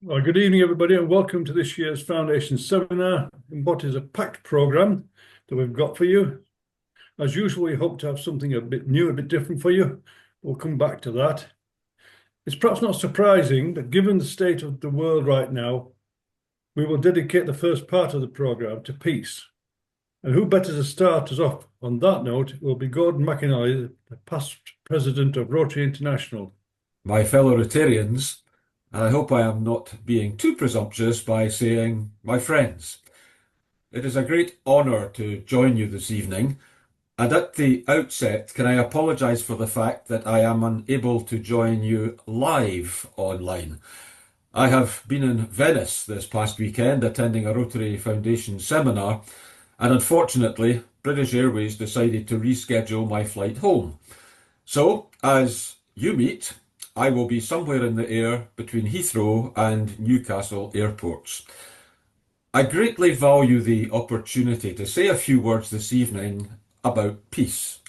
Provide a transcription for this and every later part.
Well, good evening, everybody, and welcome to this year's Foundation Seminar in what is a packed programme that we've got for you. As usual, we hope to have something a bit new, a bit different for you. We'll come back to that. It's perhaps not surprising that given the state of the world right now, we will dedicate the first part of the programme to peace. And who better to start us off on that note will be Gordon McInally, the past president of Rotary International. My fellow Rotarians, and I hope I am not being too presumptuous by saying my friends. It is a great honour to join you this evening, and at the outset, can I apologise for the fact that I am unable to join you live online. I have been in Venice this past weekend attending a Rotary Foundation seminar, and unfortunately, British Airways decided to reschedule my flight home. So, as you meet, I will be somewhere in the air between Heathrow and Newcastle airports. I greatly value the opportunity to say a few words this evening about peace,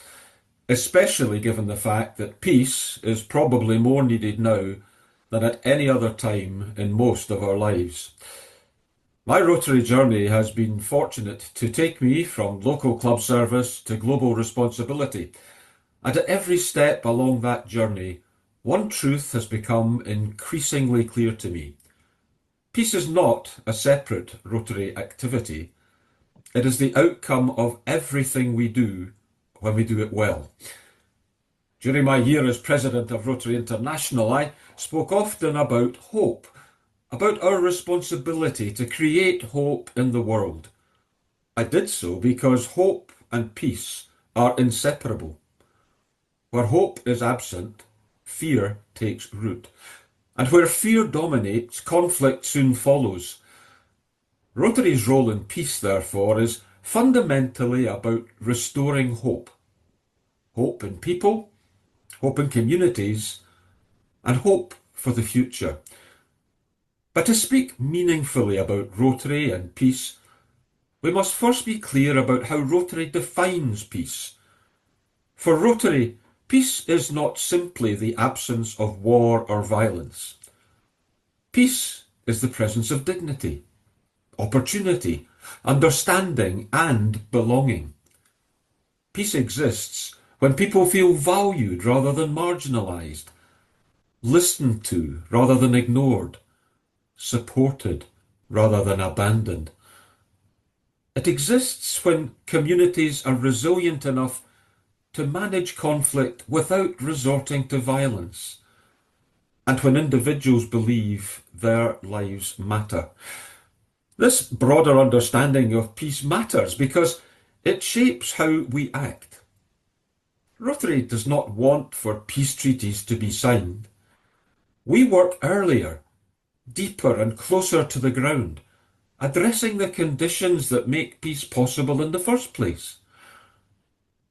especially given the fact that peace is probably more needed now than at any other time in most of our lives. My Rotary journey has been fortunate to take me from local club service to global responsibility, and at every step along that journey, one truth has become increasingly clear to me. Peace is not a separate Rotary activity. It is the outcome of everything we do when we do it well. During my year as president of Rotary International, I spoke often about hope, about our responsibility to create hope in the world. I did so because hope and peace are inseparable. Where hope is absent, fear takes root. And where fear dominates, conflict soon follows. Rotary's role in peace, therefore, is fundamentally about restoring hope. Hope in people, hope in communities, and hope for the future. But to speak meaningfully about Rotary and peace, we must first be clear about how Rotary defines peace. For Rotary, peace is not simply the absence of war or violence. Peace is the presence of dignity, opportunity, understanding, and belonging. Peace exists when people feel valued rather than marginalised, listened to rather than ignored, supported rather than abandoned. It exists when communities are resilient enough to manage conflict without resorting to violence, and when individuals believe their lives matter. This broader understanding of peace matters because it shapes how we act. Rotary does not want for peace treaties to be signed. We work earlier, deeper and closer to the ground, addressing the conditions that make peace possible in the first place.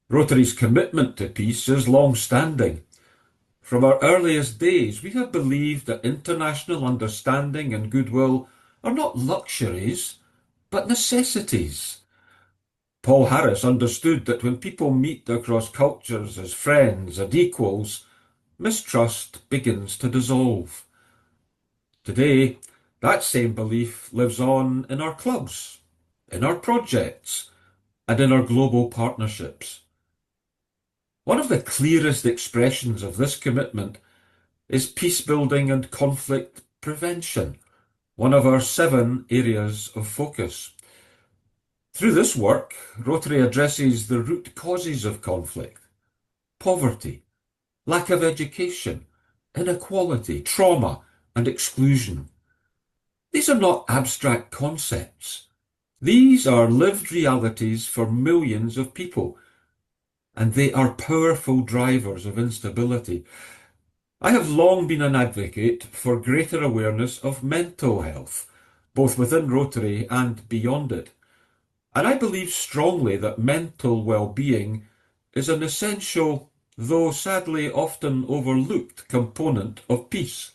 Rotary's commitment to peace is long-standing. From our earliest days, we have believed that international understanding and goodwill are not luxuries, but necessities. Paul Harris understood that when people meet across cultures as friends and equals, mistrust begins to dissolve. Today, that same belief lives on in our clubs, in our projects, and in our global partnerships. One of the clearest expressions of this commitment is peace building and conflict prevention, one of our 7 areas of focus. Through this work, Rotary addresses the root causes of conflict: poverty, lack of education, inequality, trauma, and exclusion. These are not abstract concepts. These are lived realities for millions of people, and they are powerful drivers of instability. I have long been an advocate for greater awareness of mental health, both within Rotary and beyond it. And I believe strongly that mental well-being is an essential, though sadly often overlooked, component of peace.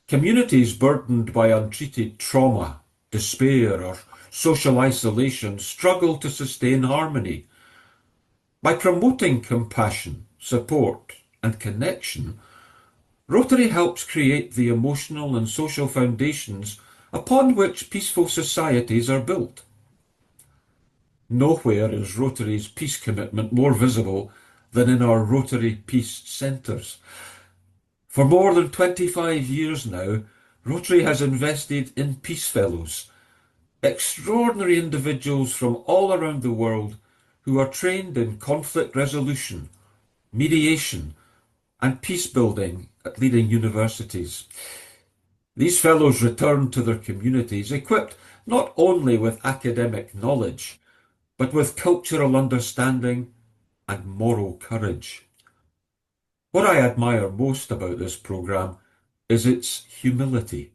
Communities burdened by untreated trauma, despair, or social isolation struggle to sustain harmony. By promoting compassion, support, and connection, Rotary helps create the emotional and social foundations upon which peaceful societies are built. Nowhere is Rotary's peace commitment more visible than in our Rotary Peace Centres. For more than 25 years now, Rotary has invested in Peace Fellows, extraordinary individuals from all around the world who are trained in conflict resolution, mediation, and peace building at leading universities. These fellows return to their communities equipped not only with academic knowledge, but with cultural understanding and moral courage. What I admire most about this programme is its humility.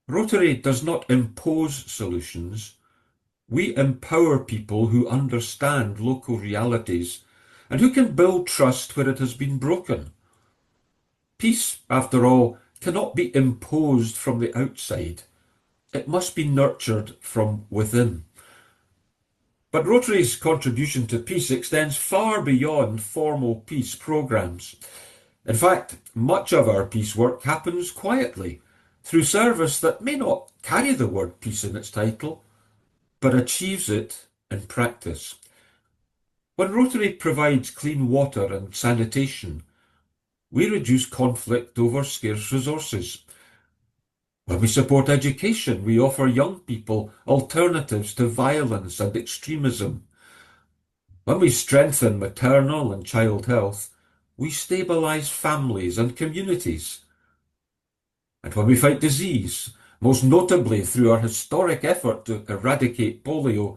Rotary does not impose solutions. We empower people who understand local realities and who can build trust where it has been broken. Peace, after all, cannot be imposed from the outside. It must be nurtured from within. But Rotary's contribution to peace extends far beyond formal peace programmes. In fact, much of our peace work happens quietly, through service that may not carry the word peace in its title, but achieves it in practice. When Rotary provides clean water and sanitation, we reduce conflict over scarce resources. When we support education, we offer young people alternatives to violence and extremism. When we strengthen maternal and child health, we stabilise families and communities. And when we fight disease, most notably through our historic effort to eradicate polio,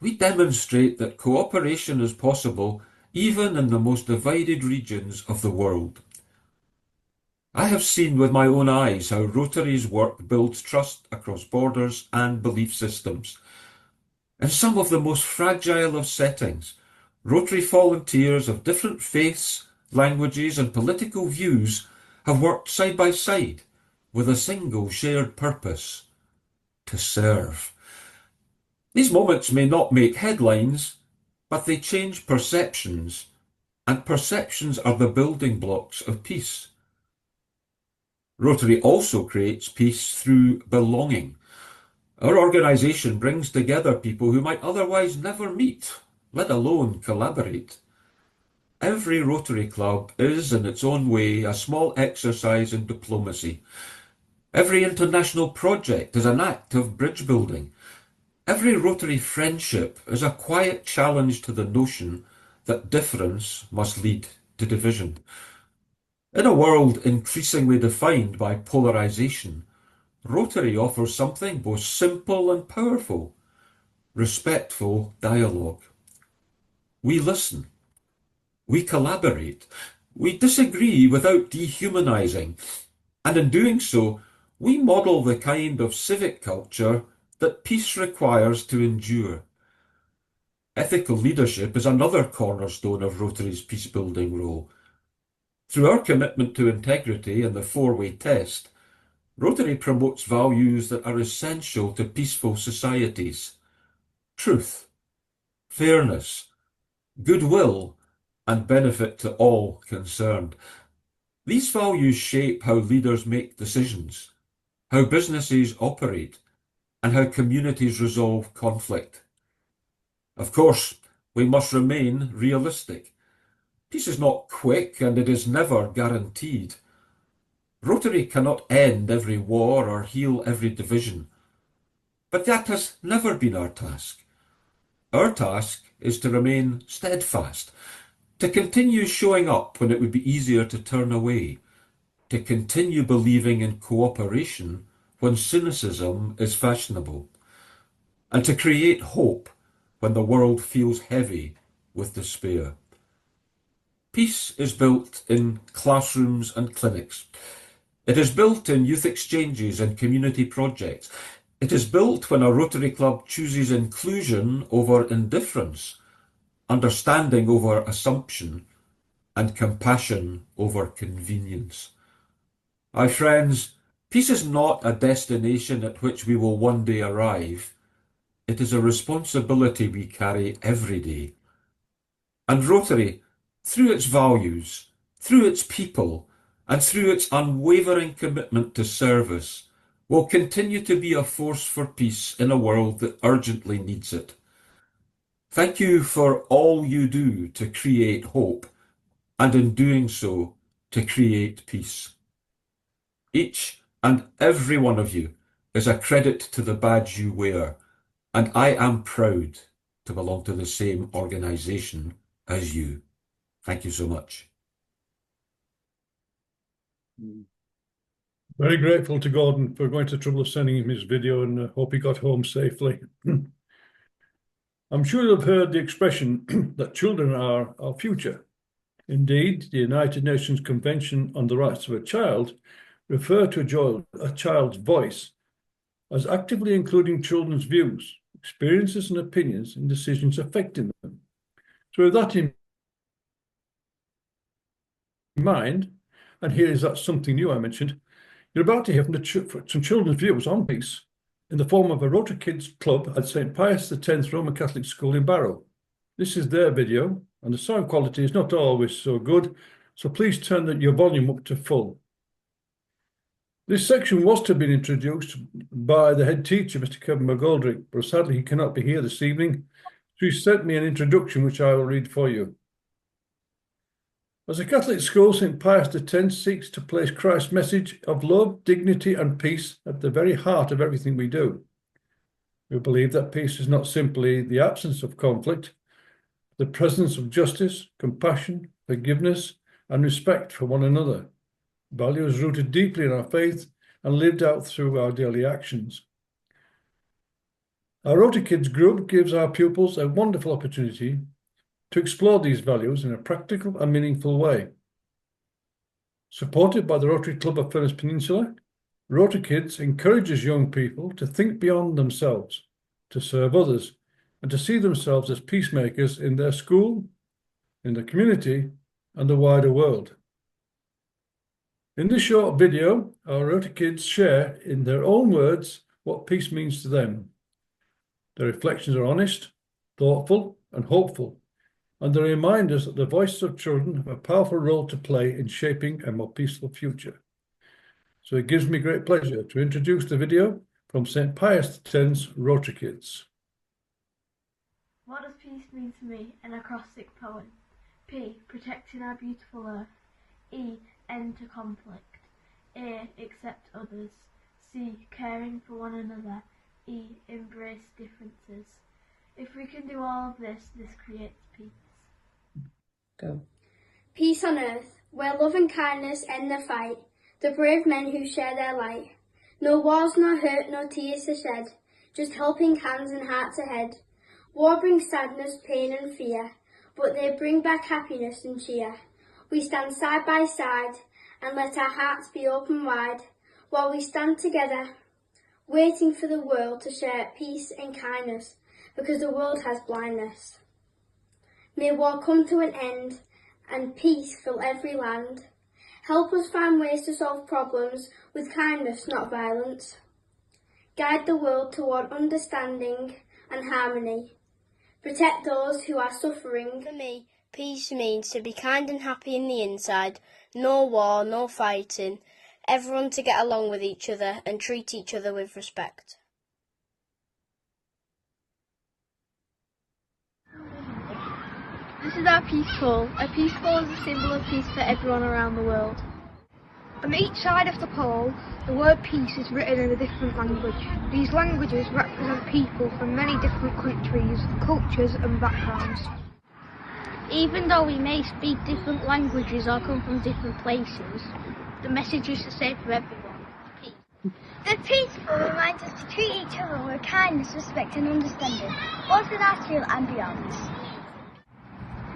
we demonstrate that cooperation is possible even in the most divided regions of the world. I have seen with my own eyes how Rotary's work builds trust across borders and belief systems. In some of the most fragile of settings, Rotary volunteers of different faiths, languages and political views have worked side by side with a single shared purpose: to serve. These moments may not make headlines, but they change perceptions, and perceptions are the building blocks of peace. Rotary also creates peace through belonging. Our organisation brings together people who might otherwise never meet, let alone collaborate. Every Rotary club is, in its own way, a small exercise in diplomacy. Every international project is an act of bridge building. Every Rotary friendship is a quiet challenge to the notion that difference must lead to division. In a world increasingly defined by polarisation, Rotary offers something both simple and powerful: respectful dialogue. We listen. We collaborate. We disagree without dehumanising. And in doing so, we model the kind of civic culture that peace requires to endure. Ethical leadership is another cornerstone of Rotary's peace-building role. Through our commitment to integrity and the four-way test, Rotary promotes values that are essential to peaceful societies: truth, fairness, goodwill, and benefit to all concerned. These values shape how leaders make decisions, how businesses operate, and how communities resolve conflict. Of course, we must remain realistic. Peace is not quick, and it is never guaranteed. Rotary cannot end every war or heal every division. But that has never been our task. Our task is to remain steadfast, to continue showing up when it would be easier to turn away, to continue believing in cooperation when cynicism is fashionable, and to create hope when the world feels heavy with despair. Peace is built in classrooms and clinics. It is built in youth exchanges and community projects. It is built when a Rotary club chooses inclusion over indifference, understanding over assumption, and compassion over convenience. My friends, peace is not a destination at which we will one day arrive. It is a responsibility we carry every day. And Rotary, through its values, through its people, and through its unwavering commitment to service, will continue to be a force for peace in a world that urgently needs it. Thank you for all you do to create hope, and in doing so, to create peace. Each and every one of you is a credit to the badge you wear, and I am proud to belong to the same organisation as you. Thank you so much. Very grateful to Gordon for going to the trouble of sending him his video, and hope he got home safely. I'm sure you've heard the expression that children are our future. Indeed, the United Nations Convention on the Rights of a Child refer to a child's voice as actively including children's views, experiences and opinions in decisions affecting them. So with that in mind, and here is that something new I mentioned, you're about to hear from some children's views on peace in the form of a Rotary Kids Club at St. Pius X Roman Catholic School in Barrow. This is their video, and the sound quality is not always so good, so please turn your volume up to full. This section was to have been introduced by the head teacher, Mr. Kevin McGoldrick, but sadly he cannot be here this evening, so he sent me an introduction which I will read for you. As a Catholic school, St. Pius X seeks to place Christ's message of love, dignity and peace at the very heart of everything we do. We believe that peace is not simply the absence of conflict, the presence of justice, compassion, forgiveness and respect for one another, values rooted deeply in our faith and lived out through our daily actions. Our Rotary Kids group gives our pupils a wonderful opportunity to explore these values in a practical and meaningful way. Supported by the Rotary Club of Furness Peninsula, Rotary Kids encourages young people to think beyond themselves, to serve others, and to see themselves as peacemakers in their school, in the community, and the wider world. In this short video, our Rotary Kids share in their own words what peace means to them. Their reflections are honest, thoughtful, and hopeful, and they remind us that the voices of children have a powerful role to play in shaping a more peaceful future. So it gives me great pleasure to introduce the video from St. Pius X's Rotary Kids. What does peace mean to me? An acrostic poem. P. Protecting our beautiful earth. E. End to conflict. A. Accept others. C. Caring for one another. E. Embrace differences. If we can do all of this, this creates peace. Go. Peace on earth, where love and kindness end the fight, the brave men who share their light. No wars, no hurt, no tears to shed, just helping hands and hearts ahead. War brings sadness, pain and fear, but they bring back happiness and cheer. We stand side by side and let our hearts be open wide, while we stand together, waiting for the world to share peace and kindness, because the world has blindness. May war come to an end and peace fill every land. Help us find ways to solve problems with kindness, not violence. Guide the world toward understanding and harmony. Protect those who are suffering. For me, peace means to be kind and happy in the inside, no war, no fighting, everyone to get along with each other and treat each other with respect. This is our peace pole. A peace pole is a symbol of peace for everyone around the world. On each side of the pole, the word peace is written in a different language. These languages represent people from many different countries, cultures and backgrounds. Even though we may speak different languages or come from different places, the message is the same for everyone. Peace. The peace pole reminds us to treat each other with kindness, respect and understanding, both in our school and beyond.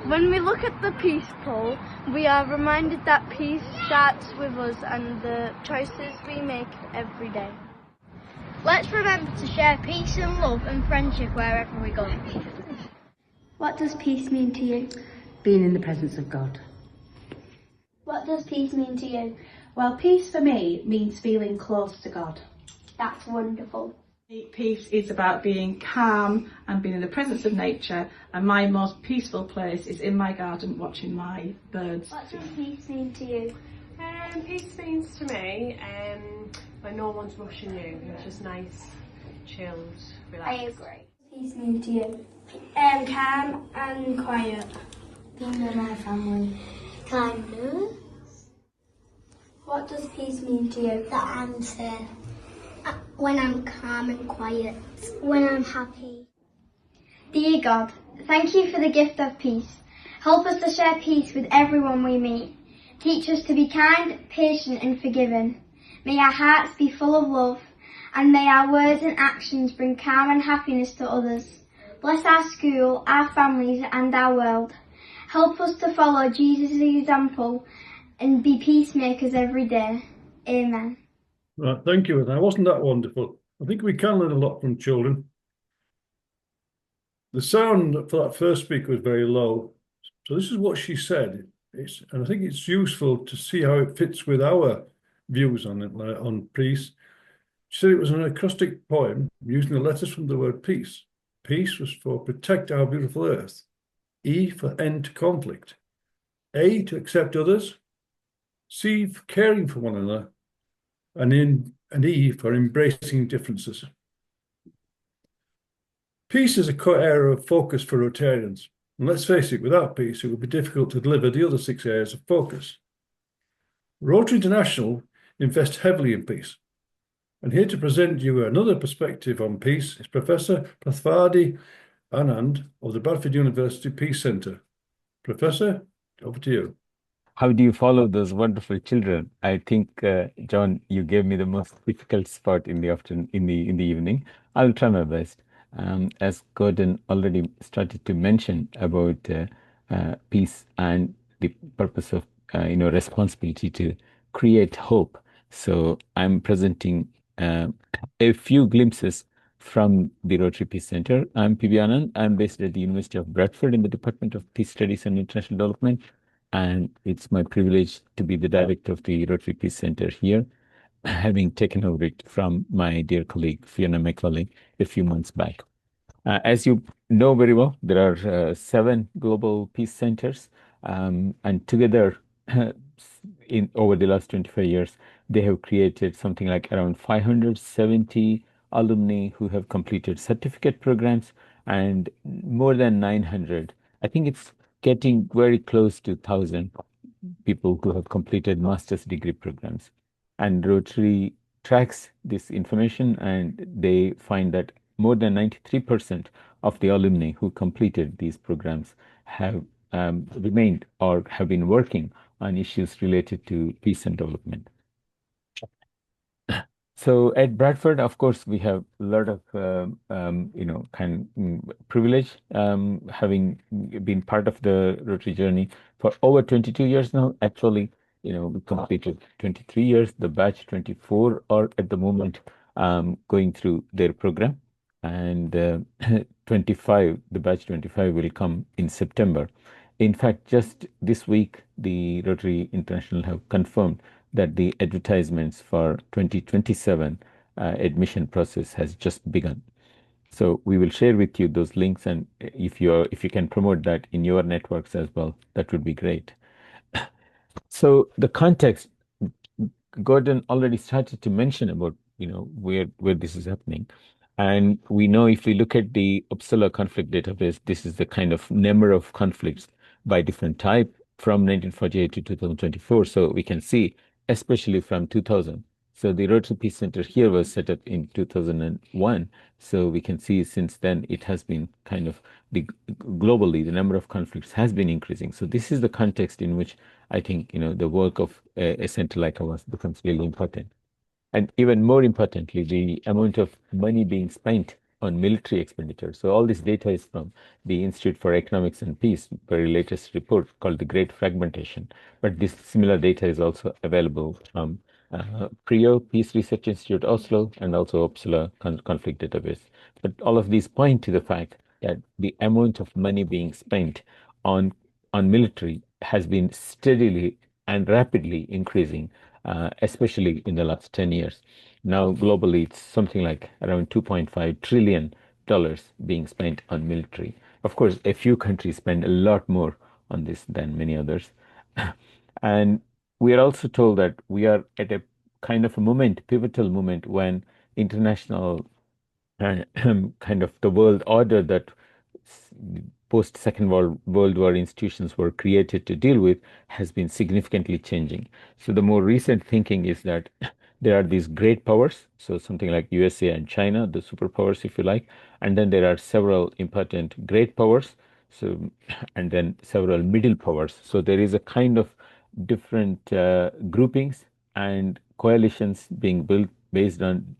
When we look at the peace pole, we are reminded that peace starts with us and the choices we make every day. Let's remember to share peace and love and friendship wherever we go. What does peace mean to you? Being in the presence of God. What does peace mean to you? Well, peace for me means feeling close to God. That's wonderful. Peace is about being calm and being in the presence of nature, and my most peaceful place is in my garden watching my birds. What does peace mean to you? Peace means to me when no one's rushing you. It's just nice, chilled, relaxed. I agree. Peace mean to you? Calm and quiet. Being with my family. Kindness. What does peace mean to you? The answer. When I'm calm and quiet. When I'm happy. Dear God, thank you for the gift of peace. Help us to share peace with everyone we meet. Teach us to be kind, patient and forgiving. May our hearts be full of love, and may our words and actions bring calm and happiness to others. Bless our school, our families and our world. Help us to follow Jesus' example and be peacemakers every day. Amen. Right, thank you. Now, wasn't that wonderful? I think we can learn a lot from children. The sound for that first speaker was very low. So this is what she said. And I think it's useful to see how it fits with our views on it, on peace. She said it was an acrostic poem using the letters from the word peace. Peace was for protect our beautiful earth. E for end to conflict. A to accept others. C for caring for one another. And E for embracing differences. Peace is a core area of focus for Rotarians. And let's face it, without peace, it would be difficult to deliver the other 6 areas of focus. Rotary International invests heavily in peace. And here to present you another perspective on peace is Professor Prathvadi Anand of the Bradford University Peace Centre. Professor, over to you. How do you follow those wonderful children? I think, John, you gave me the most difficult spot in the afternoon, in the evening. I'll try my best. As Gordon already started to mention about peace and the purpose of responsibility to create hope. So I'm presenting a few glimpses from the Rotary Peace Centre. I'm P.B. Anand. I'm based at the University of Bradford in the Department of Peace Studies and International Development. And it's my privilege to be the director of the Rotary Peace Centre here, having taken over it from my dear colleague Fiona McCauley a few months back. As you know very well, there are 7 global peace centers, and together over the last 25 years, they have created something like around 570 alumni who have completed certificate programs and more than 900. I think it's getting very close to 1,000 people who have completed master's degree programs. And Rotary tracks this information, and they find that more than 93% of the alumni who completed these programs have remained or have been working on issues related to peace and development. So at Bradford, of course, we have a lot of privilege, having been part of the Rotary journey for over 22 years now. Actually, we completed 23 years. The batch 24 are at the moment going through their program, and 25, the batch 25 will come in September. In fact, just this week, the Rotary International have confirmed that the advertisements for 2027 admission process has just begun. So we will share with you those links, and if you can promote that in your networks as well, that would be great. So the context, Gordon already started to mention about where this is happening. And we know if we look at the Uppsala conflict database, this is the kind of number of conflicts by different type from 1948 to 2024. So we can see, especially from 2000. So the Rotary Peace Centre here was set up in 2001. So we can see since then it has been kind of globally the number of conflicts has been increasing. So this is the context in which I think the work of a centre like ours becomes really important. And even more importantly, the amount of money being spent on military expenditure. So all this data is from the Institute for Economics and Peace, very latest report called the Great Fragmentation. But this similar data is also available from PRIO, Peace Research Institute Oslo, and also Uppsala Conflict Database. But all of these point to the fact that the amount of money being spent on military has been steadily and rapidly increasing, especially in the last 10 years. Now, globally, it's something like around $2.5 trillion being spent on military. Of course, a few countries spend a lot more on this than many others. And we are also told that we are at a kind of a moment, pivotal moment, when international kind of the world order that post Second World War institutions were created to deal with has been significantly changing. So the more recent thinking is that there are these great powers, so something like USA and China, the superpowers, if you like, and then there are several important great powers, so and then several middle powers. So there is a kind of different groupings and coalitions being built based on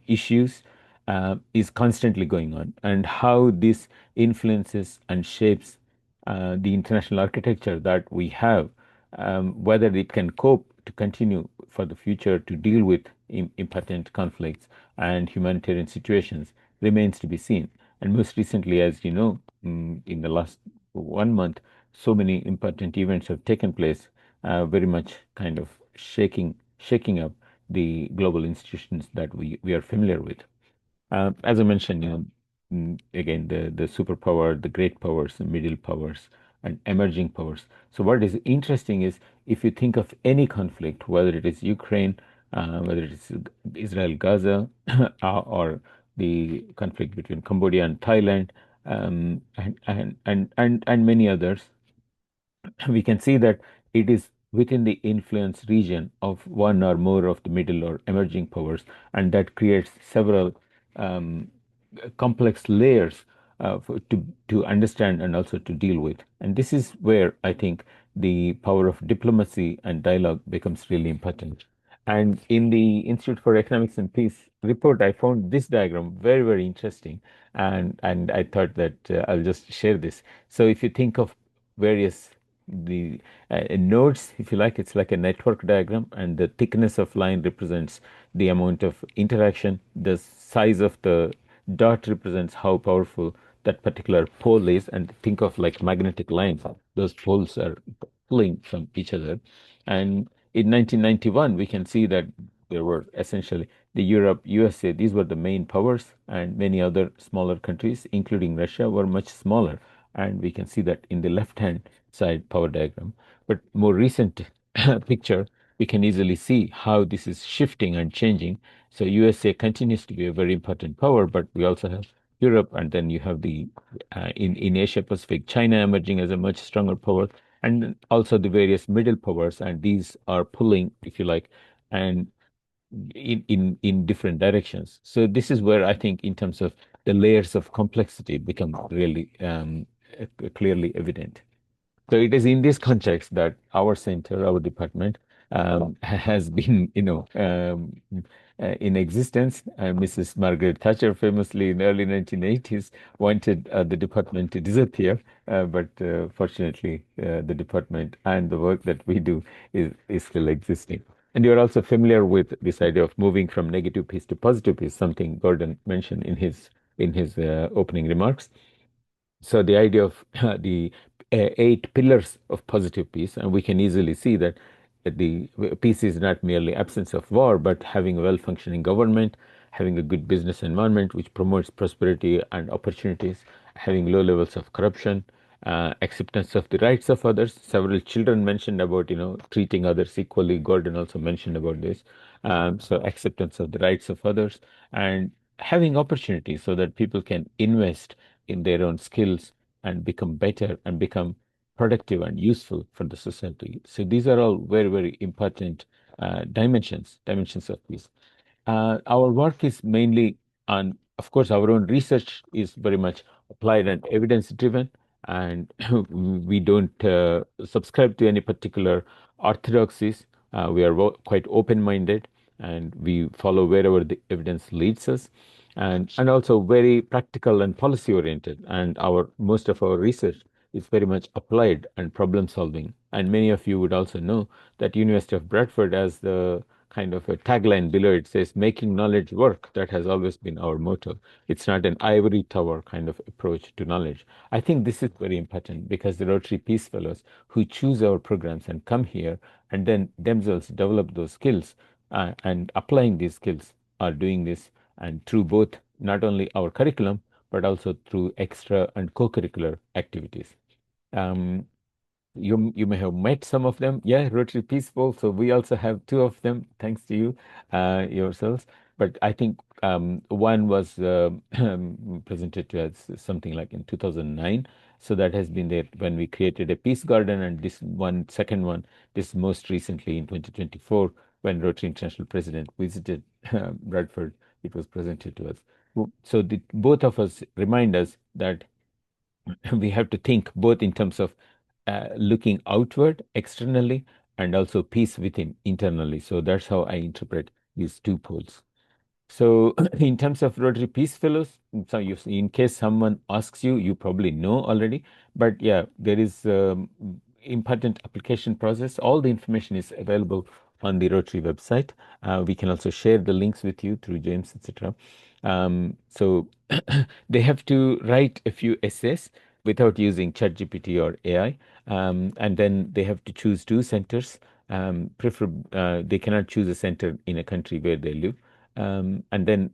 issues is constantly going on, and how this influences and shapes the international architecture that we have, whether it can cope to continue for the future to deal with important conflicts and humanitarian situations remains to be seen. And most recently, as you know, in the last 1 month, so many important events have taken place, very much kind of shaking up the global institutions that we are familiar with. As I mentioned, again, the superpower, the great powers, the middle powers, and emerging powers. So what is interesting is if you think of any conflict, whether it is Ukraine, whether it is Israel, Gaza, or the conflict between Cambodia and Thailand, and many others, we can see that it is within the influence region of one or more of the middle or emerging powers, and that creates several complex layers to understand and also to deal with. And this is where I think the power of diplomacy and dialogue becomes really important. And in the Institute for Economics and Peace report, I found this diagram very, very interesting. And I thought that I'll just share this. So if you think of various the nodes, if you like, it's like a network diagram, and the thickness of line represents the amount of interaction. The size of the dot represents how powerful that particular pole is, and think of like magnetic lines. Those poles are pulling from each other. And in 1991, we can see that there were essentially the Europe, USA, these were the main powers, and many other smaller countries, including Russia, were much smaller. And we can see that in the left-hand side power diagram. But more recent picture, we can easily see how this is shifting and changing. So USA continues to be a very important power, but we also have Europe, and then you have the in Asia Pacific, China emerging as a much stronger power, and also the various middle powers, and these are pulling, if you like, and in different directions. So this is where I think, in terms of the layers of complexity, become really clearly evident. So it is in this context that our center, our department, has been, in existence. Mrs. Margaret Thatcher famously in the early 1980s wanted the department to disappear, but fortunately, the department and the work that we do is still existing. And you're also familiar with this idea of moving from negative peace to positive peace, something Gordon mentioned in his opening remarks. So the idea of the 8 pillars of positive peace, and we can easily see that the peace is not merely absence of war, but having a well-functioning government, having a good business environment which promotes prosperity and opportunities, having low levels of corruption, acceptance of the rights of others. Several children mentioned about, treating others equally. Gordon also mentioned about this. So acceptance of the rights of others, and having opportunities so that people can invest in their own skills and become better and become productive and useful for the society. So these are all very, very important dimensions of peace. Our work is mainly on, of course, our own research is very much applied and evidence driven, and we don't subscribe to any particular orthodoxies. We are quite open-minded, and we follow wherever the evidence leads us, and also very practical and policy oriented. And most of our research is very much applied and problem solving. And many of you would also know that University of Bradford has the kind of a tagline below it says, making knowledge work. That has always been our motto. It's not an ivory tower kind of approach to knowledge. I think this is very important, because the Rotary Peace Fellows who choose our programs and come here and then themselves develop those skills and applying these skills are doing this, and through both not only our curriculum, but also through extra and co-curricular activities. You may have met some of them. Yeah, Rotary Peace Bowl. So we also have two of them, thanks to you yourselves. But I think one was presented to us something like in 2009. So that has been there when we created a peace garden, and this second one, this most recently in 2024, when Rotary International President visited Bradford, it was presented to us. So both of us remind us that we have to think both in terms of looking outward externally and also peace within internally. So that's how I interpret these two poles. So in terms of Rotary Peace Fellows, so in case someone asks you, you probably know already, but yeah, there is important application process. All the information is available on the Rotary website. We can also share the links with you through James, etc. So they have to write a few essays without using ChatGPT or AI, and then they have to choose two centers. They cannot choose a center in a country where they live. And then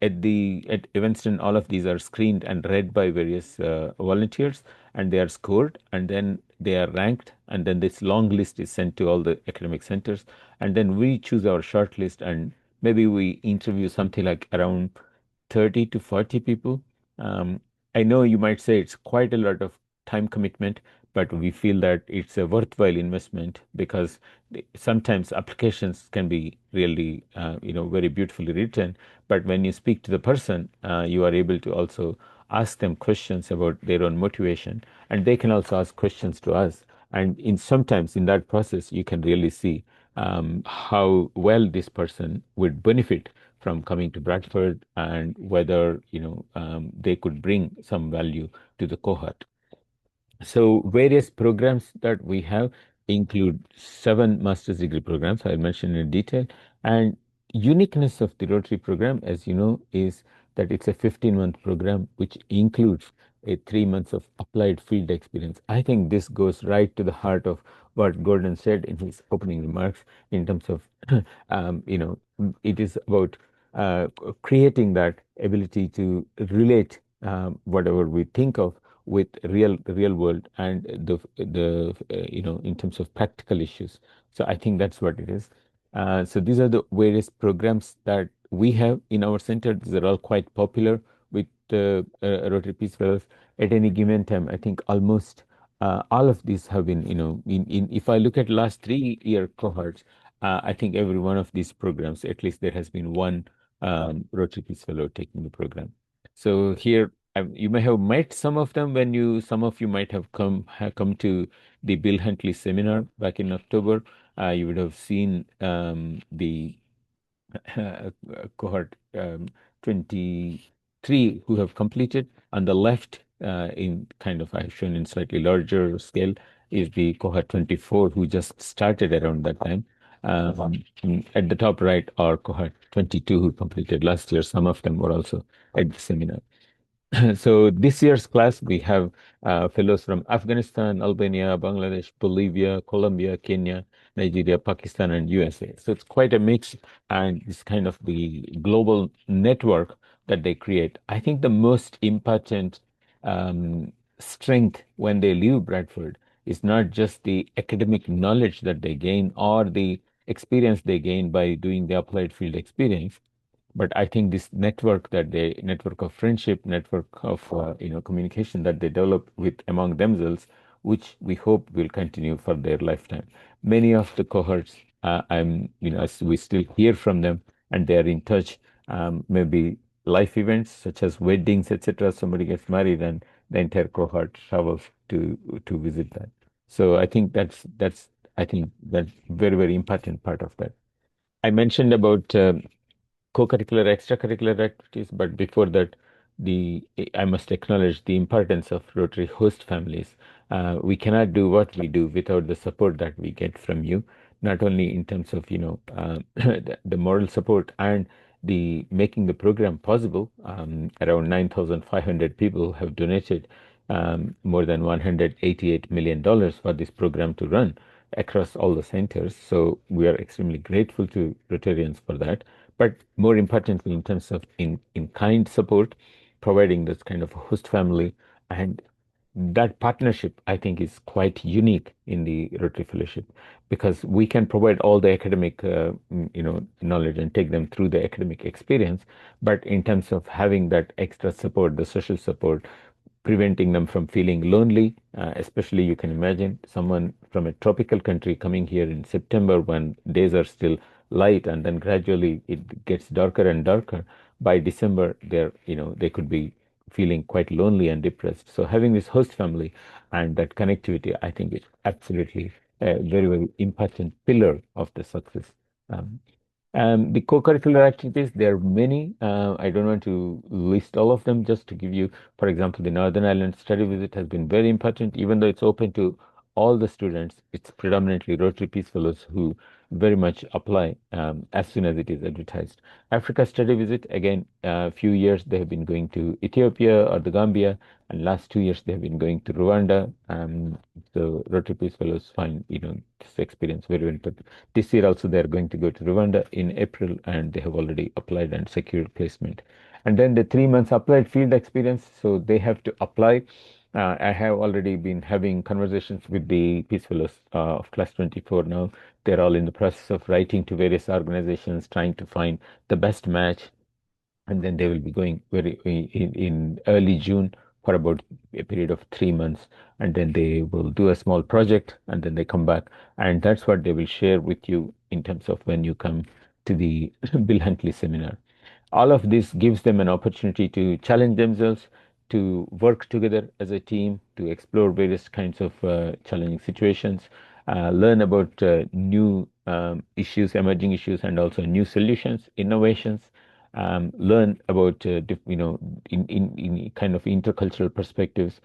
at Evanston, all of these are screened and read by various volunteers, and they are scored, and then they are ranked, and then this long list is sent to all the academic centers, and then we choose our short list, and maybe we interview something like around 30 to 40 people. I know you might say it's quite a lot of time commitment, but we feel that it's a worthwhile investment because sometimes applications can be really, very beautifully written. But when you speak to the person, you are able to also ask them questions about their own motivation, and they can also ask questions to us. And sometimes in that process, you can really see how well this person would benefit from coming to Bradford and whether they could bring some value to the cohort. So various programs that we have include 7 master's degree programs I mentioned in detail. And uniqueness of the Rotary program, as you know, is that it's a 15-month program which includes a 3 months of applied field experience. I think this goes right to the heart of what Gordon said in his opening remarks in terms of, it is about creating that ability to relate whatever we think of with real world and the in terms of practical issues. So I think that's what it is. So these are the various programs that we have in our center. These are all quite popular with Rotary Peace Fellows. At any given time, I think almost all of these have been, if I look at last 3-year cohorts, I think every one of these programs, at least there has been one Rotary Peace Fellow taking the program. So here, you may have met some of them some of you might have come to the Bill Huntley seminar back in October. You would have seen the cohort 23 who have completed. On the left, in kind of I've shown in slightly larger scale, is the cohort 24 who just started around that time. At the top right are cohort 22 who completed last year. Some of them were also at the seminar. So this year's class, we have fellows from Afghanistan, Albania, Bangladesh, Bolivia, Colombia, Kenya, Nigeria, Pakistan, and USA. So it's quite a mix, and it's kind of the global network that they create. I think the most important strength when they leave Bradford is not just the academic knowledge that they gain or the experience they gain by doing the applied field experience, but I think this network of friendship, network of communication that they develop with among themselves, which we hope will continue for their lifetime. Many of the cohorts, as we still hear from them, and they are in touch. Maybe life events such as weddings, etc. Somebody gets married, and the entire cohort travels to visit that. So I think that's very, very important part of that. I mentioned about co-curricular, extracurricular activities, but before that, I must acknowledge the importance of Rotary host families. We cannot do what we do without the support that we get from you, not only in terms of the moral support and the making the program possible. Around 9,500 people have donated more than $188 million for this program to run across all the centers. So we are extremely grateful to Rotarians for that. But more importantly, in terms of in-kind support, providing this kind of host family and that partnership, I think, is quite unique in the Rotary Fellowship, because we can provide all the academic, knowledge and take them through the academic experience. But in terms of having that extra support, the social support, preventing them from feeling lonely, especially you can imagine someone from a tropical country coming here in September when days are still light, and then gradually it gets darker and darker. By December, they could be feeling quite lonely and depressed. So having this host family and that connectivity, I think is absolutely a very, very important pillar of the success. The co-curricular activities, there are many. I don't want to list all of them, just to give you, for example, the Northern Ireland study visit has been very important, even though it's open to all the students. It's predominantly Rotary Peace Fellows who very much apply as soon as it is advertised. Africa study visit, again, a few years they have been going to Ethiopia or the Gambia, and last 2 years they have been going to Rwanda. So Rotary Peace Fellows find this experience very, very important. This year also they are going to go to Rwanda in April, and they have already applied and secured placement. And then the 3 months applied field experience, so they have to apply. I have already been having conversations with the Peace Fellows of Class 24 now. They're all in the process of writing to various organizations, trying to find the best match. And then they will be going in early June for about a period of 3 months. And then they will do a small project, and then they come back. And that's what they will share with you in terms of when you come to the Bill Huntley seminar. All of this gives them an opportunity to challenge themselves, to work together as a team, to explore various kinds of challenging situations, learn about new issues, emerging issues, and also new solutions, innovations, learn about, in kind of intercultural perspectives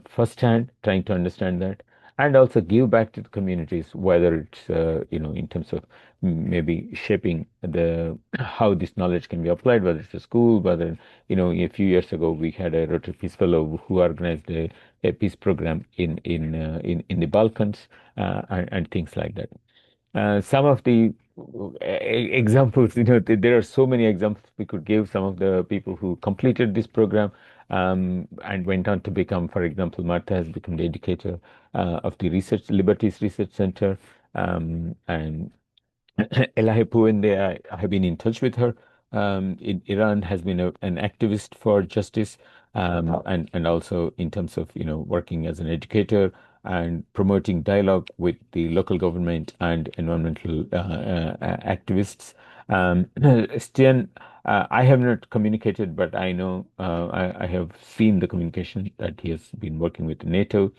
firsthand, trying to understand that, and also give back to the communities, whether it's, in terms of maybe shaping how this knowledge can be applied, whether it's a school, whether, a few years ago we had a Rotary Peace Fellow who organized a peace program in the Balkans, and things like that. Some of the examples, there are so many examples we could give. Some of the people who completed this program and went on to become, for example, Martha has become the educator of the Liberties Research Center, and Elahe Puende, I have been in touch with her. In Iran has been an activist for justice, and also in terms of working as an educator and promoting dialogue with the local government and environmental activists. Stian, I have not communicated, but I know I have seen the communication that he has been working with NATO.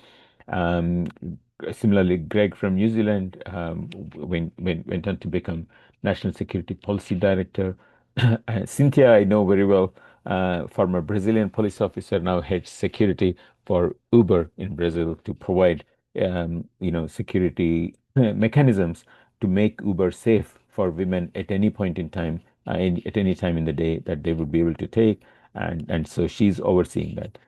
Similarly, Greg from New Zealand went on to become National Security Policy Director. Cynthia, I know very well, former Brazilian police officer, now heads security for Uber in Brazil to provide, security mechanisms to make Uber safe for women at any point in time, at any time in the day that they would be able to take. And so she's overseeing that.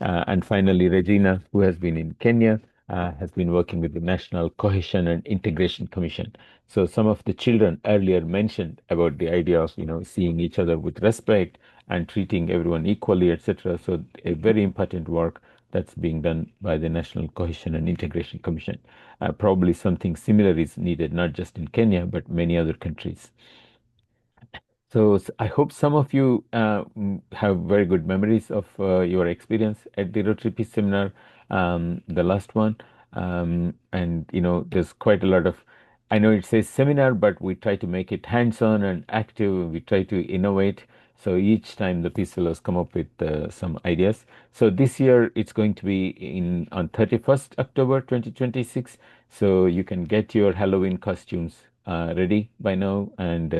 And finally, Regina, who has been in Kenya, has been working with the National Cohesion and Integration Commission. So some of the children earlier mentioned about the idea of, seeing each other with respect and treating everyone equally, etc. So a very important work that's being done by the National Cohesion and Integration Commission. Probably something similar is needed, not just in Kenya, but many other countries. So I hope some of you have very good memories of your experience at the Rotary Peace Seminar, the last one. And, there's quite a lot of, I know it says seminar, but we try to make it hands-on and active. We try to innovate. So each time the Peace Fellows come up with some ideas. So this year it's going to be on 31st October 2026. So you can get your Halloween costumes ready by now, and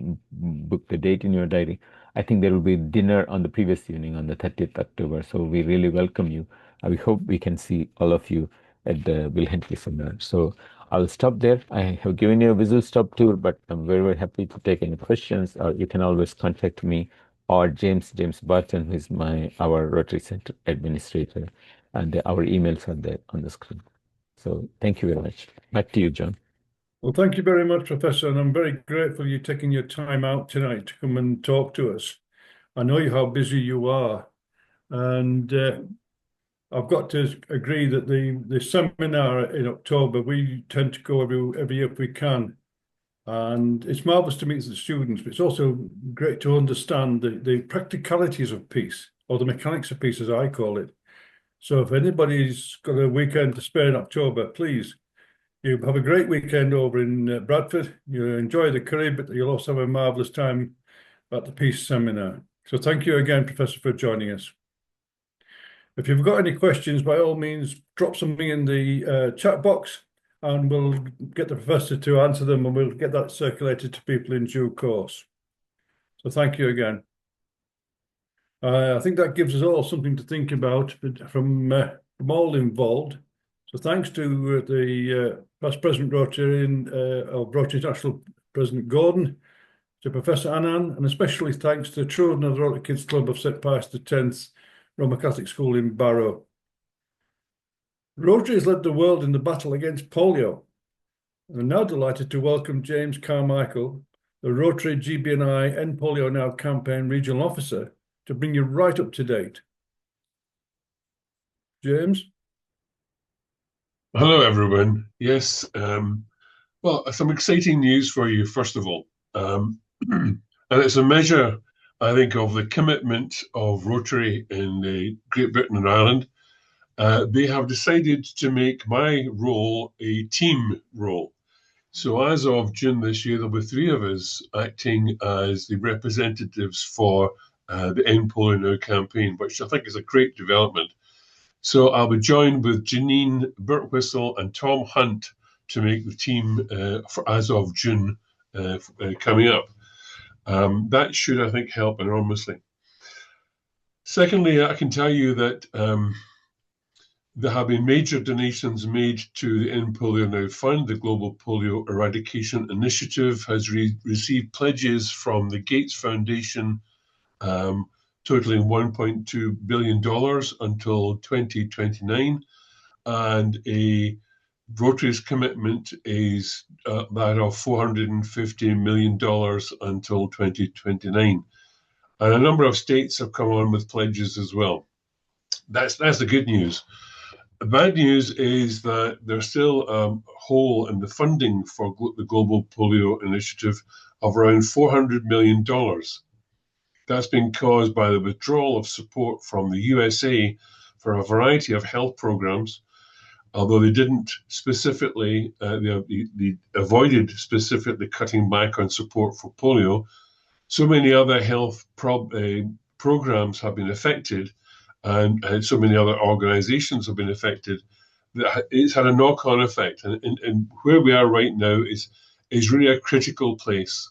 book the date in your diary. I think there will be dinner on the previous evening on the 30th October. So we really welcome you. We hope we can see all of you at the Bill Huntley seminar. So I'll stop there. I have given you a visual stop tour, but I'm very, very happy to take any questions, or you can always contact me or James Barton, who is our Rotary Center administrator, and our emails are there on the screen. So thank you very much. Back to you, John. Well, thank you very much, Professor, and I'm very grateful you taking your time out tonight to come and talk to us. I know how busy you are, and I've got to agree that the seminar in October, we tend to go every year if we can. And it's marvellous to meet the students, but it's also great to understand the practicalities of peace, or the mechanics of peace, as I call it. So if anybody's got a weekend to spare in October, please, you have a great weekend over in Bradford. You enjoy the curry, but you'll also have a marvellous time at the Peace Seminar. So thank you again, Professor, for joining us. If you've got any questions, by all means, drop something in the chat box and we'll get the professor to answer them, and we'll get that circulated to people in due course. So thank you again. I think that gives us all something to think about from all involved. So thanks to the past President Rotary of Rotary International, President Gordon, to Professor Annan, and especially thanks to children of the Rotary Kids Club of St. Pius X Roman Catholic School in Barrow. Rotary has led the world in the battle against polio. We're now delighted to welcome James Carmichael, the Rotary GBNI End Polio Now campaign regional officer, to bring you right up to date. James? Hello, everyone. Yes, well, some exciting news for you, first of all. And it's a measure, I think, of the commitment of Rotary in Great Britain and Ireland. They have decided to make my role a team role. So as of June this year, there'll be 3 of us acting as the representatives for the End Polio Now campaign, which I think is a great development. So I'll be joined with Janine Birtwhistle and Tom Hunt to make the team as of June coming up. That should, I think, help enormously. Secondly, I can tell you that there have been major donations made to the End Polio Now Fund. The Global Polio Eradication Initiative has received pledges from the Gates Foundation totaling $1.2 billion until 2029, and a Rotary's commitment is that of $450 million until 2029. And a number of states have come on with pledges as well. That's the good news. The bad news is that there's still a hole in the funding for the Global Polio Initiative of around $400 million. That's been caused by the withdrawal of support from the USA for a variety of health programs, although they didn't specifically, they avoided specifically cutting back on support for polio. So many other health programs have been affected, and so many other organizations have been affected, that it's had a knock-on effect. And where we are right now is really a critical place.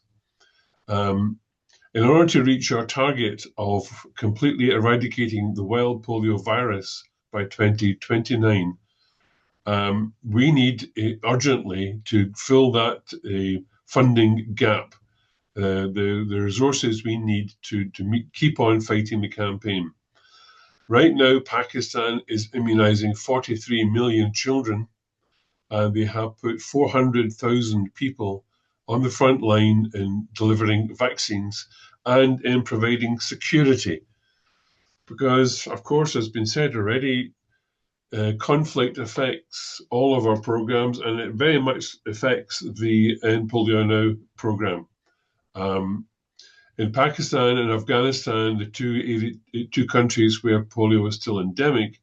In order to reach our target of completely eradicating the wild polio virus by 2029, we need urgently to fill that funding gap, the resources we need to keep on fighting the campaign. Right now, Pakistan is immunizing 43 million children, and they have put 400,000 people on the front line in delivering vaccines and in providing security. Because, of course, as has been said already, conflict affects all of our programs, and it very much affects the End Polio Now program. In Pakistan and Afghanistan, the two countries where polio is still endemic,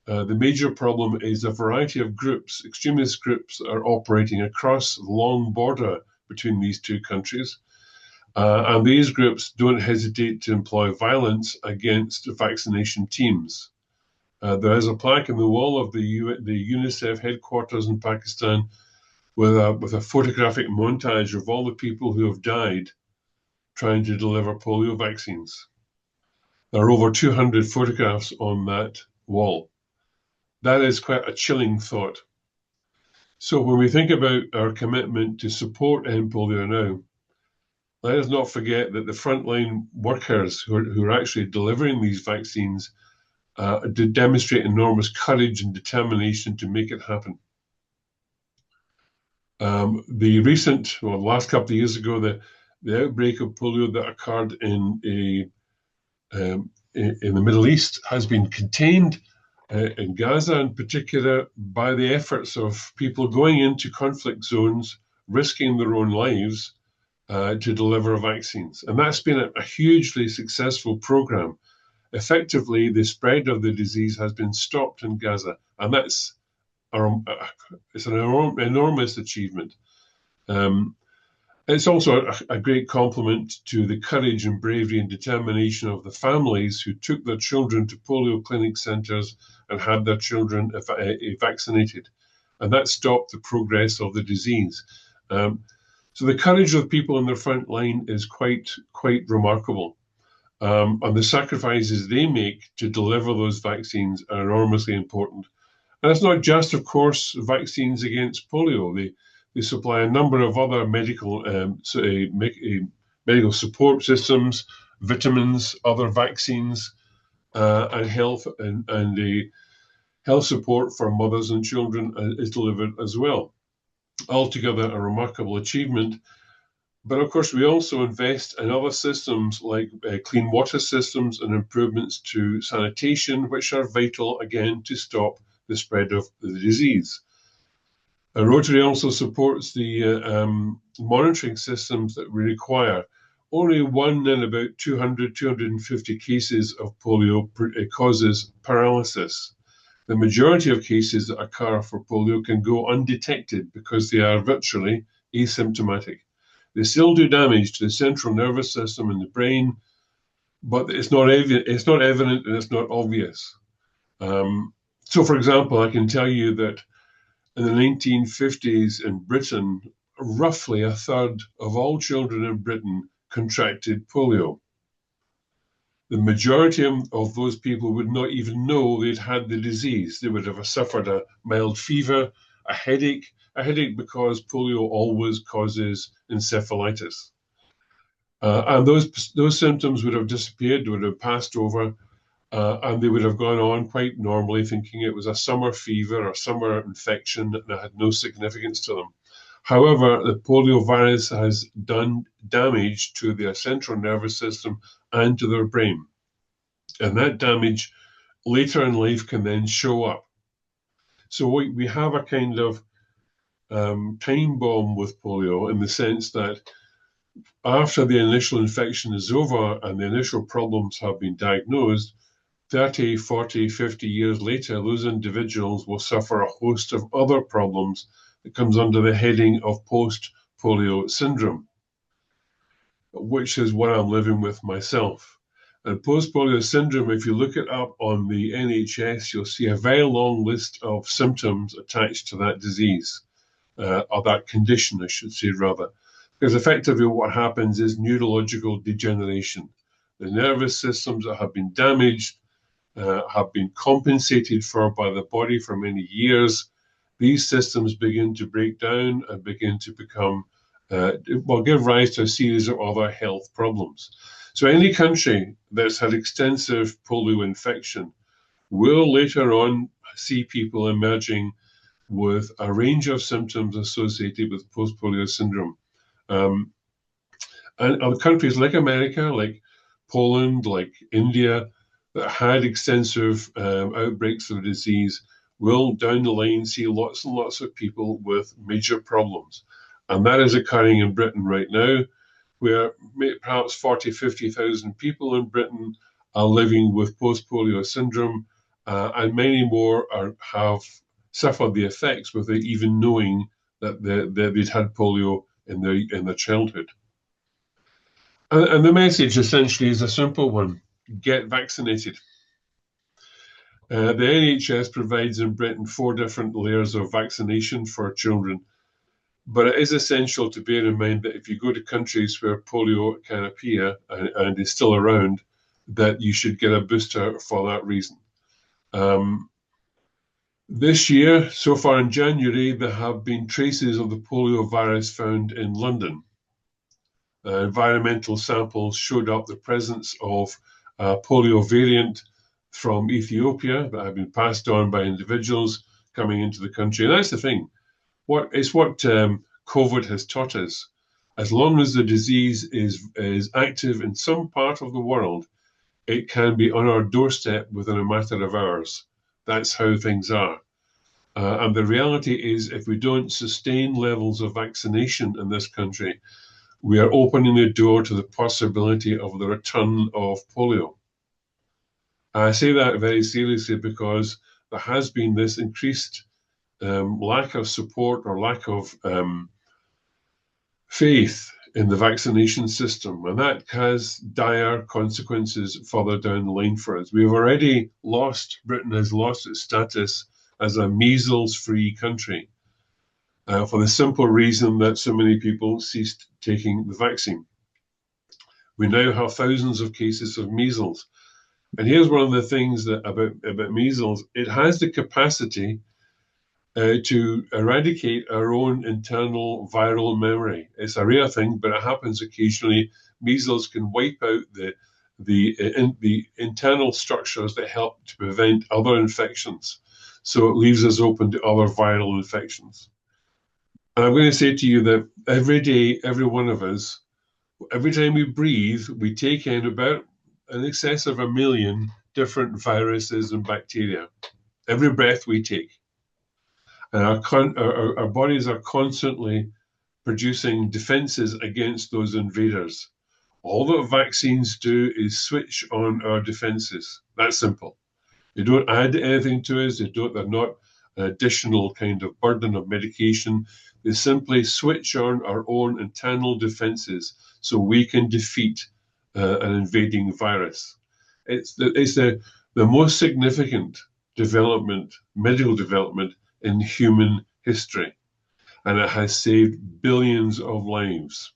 the major problem is a variety of groups, extremist groups, are operating across the long border between these two countries. And these groups don't hesitate to employ violence against vaccination teams. There is a plaque in the wall of the UNICEF headquarters in Pakistan with a photographic montage of all the people who have died trying to deliver polio vaccines. There are over 200 photographs on that wall. That is quite a chilling thought. So when we think about our commitment to support End Polio Now, let us not forget that the frontline workers who are actually delivering these vaccines demonstrate enormous courage and determination to make it happen. The last couple of years ago, the outbreak of polio that occurred in the Middle East has been contained in Gaza in particular, by the efforts of people going into conflict zones, risking their own lives to deliver vaccines. And that's been a hugely successful program. Effectively, the spread of the disease has been stopped in Gaza, and it's an enormous achievement. It's also a great compliment to the courage and bravery and determination of the families who took their children to polio clinic centres and had their children vaccinated. And that stopped the progress of the disease. So the courage of people in the front line is quite remarkable. And the sacrifices they make to deliver those vaccines are enormously important. And it's not just, of course, vaccines against polio. They supply a number of other medical support systems, vitamins, other vaccines, and health support for mothers and children is delivered as well. Altogether, a remarkable achievement. But of course, we also invest in other systems like clean water systems and improvements to sanitation, which are vital, again, to stop the spread of the disease. Rotary also supports the monitoring systems that we require. Only 1 in about 200, 250 cases of polio causes paralysis. The majority of cases that occur for polio can go undetected because they are virtually asymptomatic. They still do damage to the central nervous system and the brain, but it's not evident and it's not obvious. So, for example, I can tell you that in the 1950s in Britain, roughly a third of all children in Britain contracted polio. The majority of those people would not even know they'd had the disease. They would have suffered a mild fever, a headache because polio always causes encephalitis. And those symptoms would have disappeared, would have passed over, and they would have gone on quite normally, thinking it was a summer fever or summer infection that had no significance to them. However, the polio virus has done damage to their central nervous system and to their brain. And that damage later in life can then show up. So we have a kind of time bomb with polio in the sense that after the initial infection is over and the initial problems have been diagnosed, 30, 40, 50 years later, those individuals will suffer a host of other problems that comes under the heading of post-polio syndrome, which is what I'm living with myself. And post-polio syndrome, if you look it up on the NHS, you'll see a very long list of symptoms attached to that disease, or that condition, I should say, rather. Because effectively what happens is neurological degeneration. The nervous systems that have been damaged have been compensated for by the body for many years. These systems begin to break down and begin to become, give rise to a series of other health problems. So any country that's had extensive polio infection will later on see people emerging with a range of symptoms associated with post-polio syndrome. And other countries like America, like Poland, like India, that had extensive outbreaks of the disease will down the line see lots and lots of people with major problems. And that is occurring in Britain right now, where perhaps 40, 50,000 people in Britain are living with post-polio syndrome, and many more have suffered the effects without even knowing that they'd had polio in their childhood. And the message essentially is a simple one: get vaccinated. The NHS provides in Britain 4 different layers of vaccination for children, but it is essential to bear in mind that if you go to countries where polio can appear and is still around, that you should get a booster for that reason. This year, so far in January, there have been traces of the polio virus found in London. Environmental samples showed up the presence of a polio variant from Ethiopia that have been passed on by individuals coming into the country. And that's the thing. It's what COVID has taught us. As long as the disease is active in some part of the world, it can be on our doorstep within a matter of hours. That's how things are. And the reality is, if we don't sustain levels of vaccination in this country, we are opening the door to the possibility of the return of polio. I say that very seriously because there has been this increased lack of support or lack of faith in the vaccination system, and that has dire consequences further down the line for us. We've already lost, Britain has lost its status as a measles-free country for the simple reason that so many people ceased taking the vaccine. We now have thousands of cases of measles. And here's one of the things that about measles: it has the capacity to eradicate our own internal viral memory. It's a rare thing, but it happens occasionally. Measles can wipe out the internal structures that help to prevent other infections. So it leaves us open to other viral infections. And I'm going to say to you that every day, every one of us, every time we breathe, we take in about in excess of 1 million different viruses and bacteria. Every breath we take. And our bodies are constantly producing defenses against those invaders. All that vaccines do is switch on our defenses. That's simple. They don't add anything to us. They're not an additional kind of burden of medication. They simply switch on our own internal defenses so we can defeat an invading virus. It's the most significant development, medical development in human history, and it has saved billions of lives.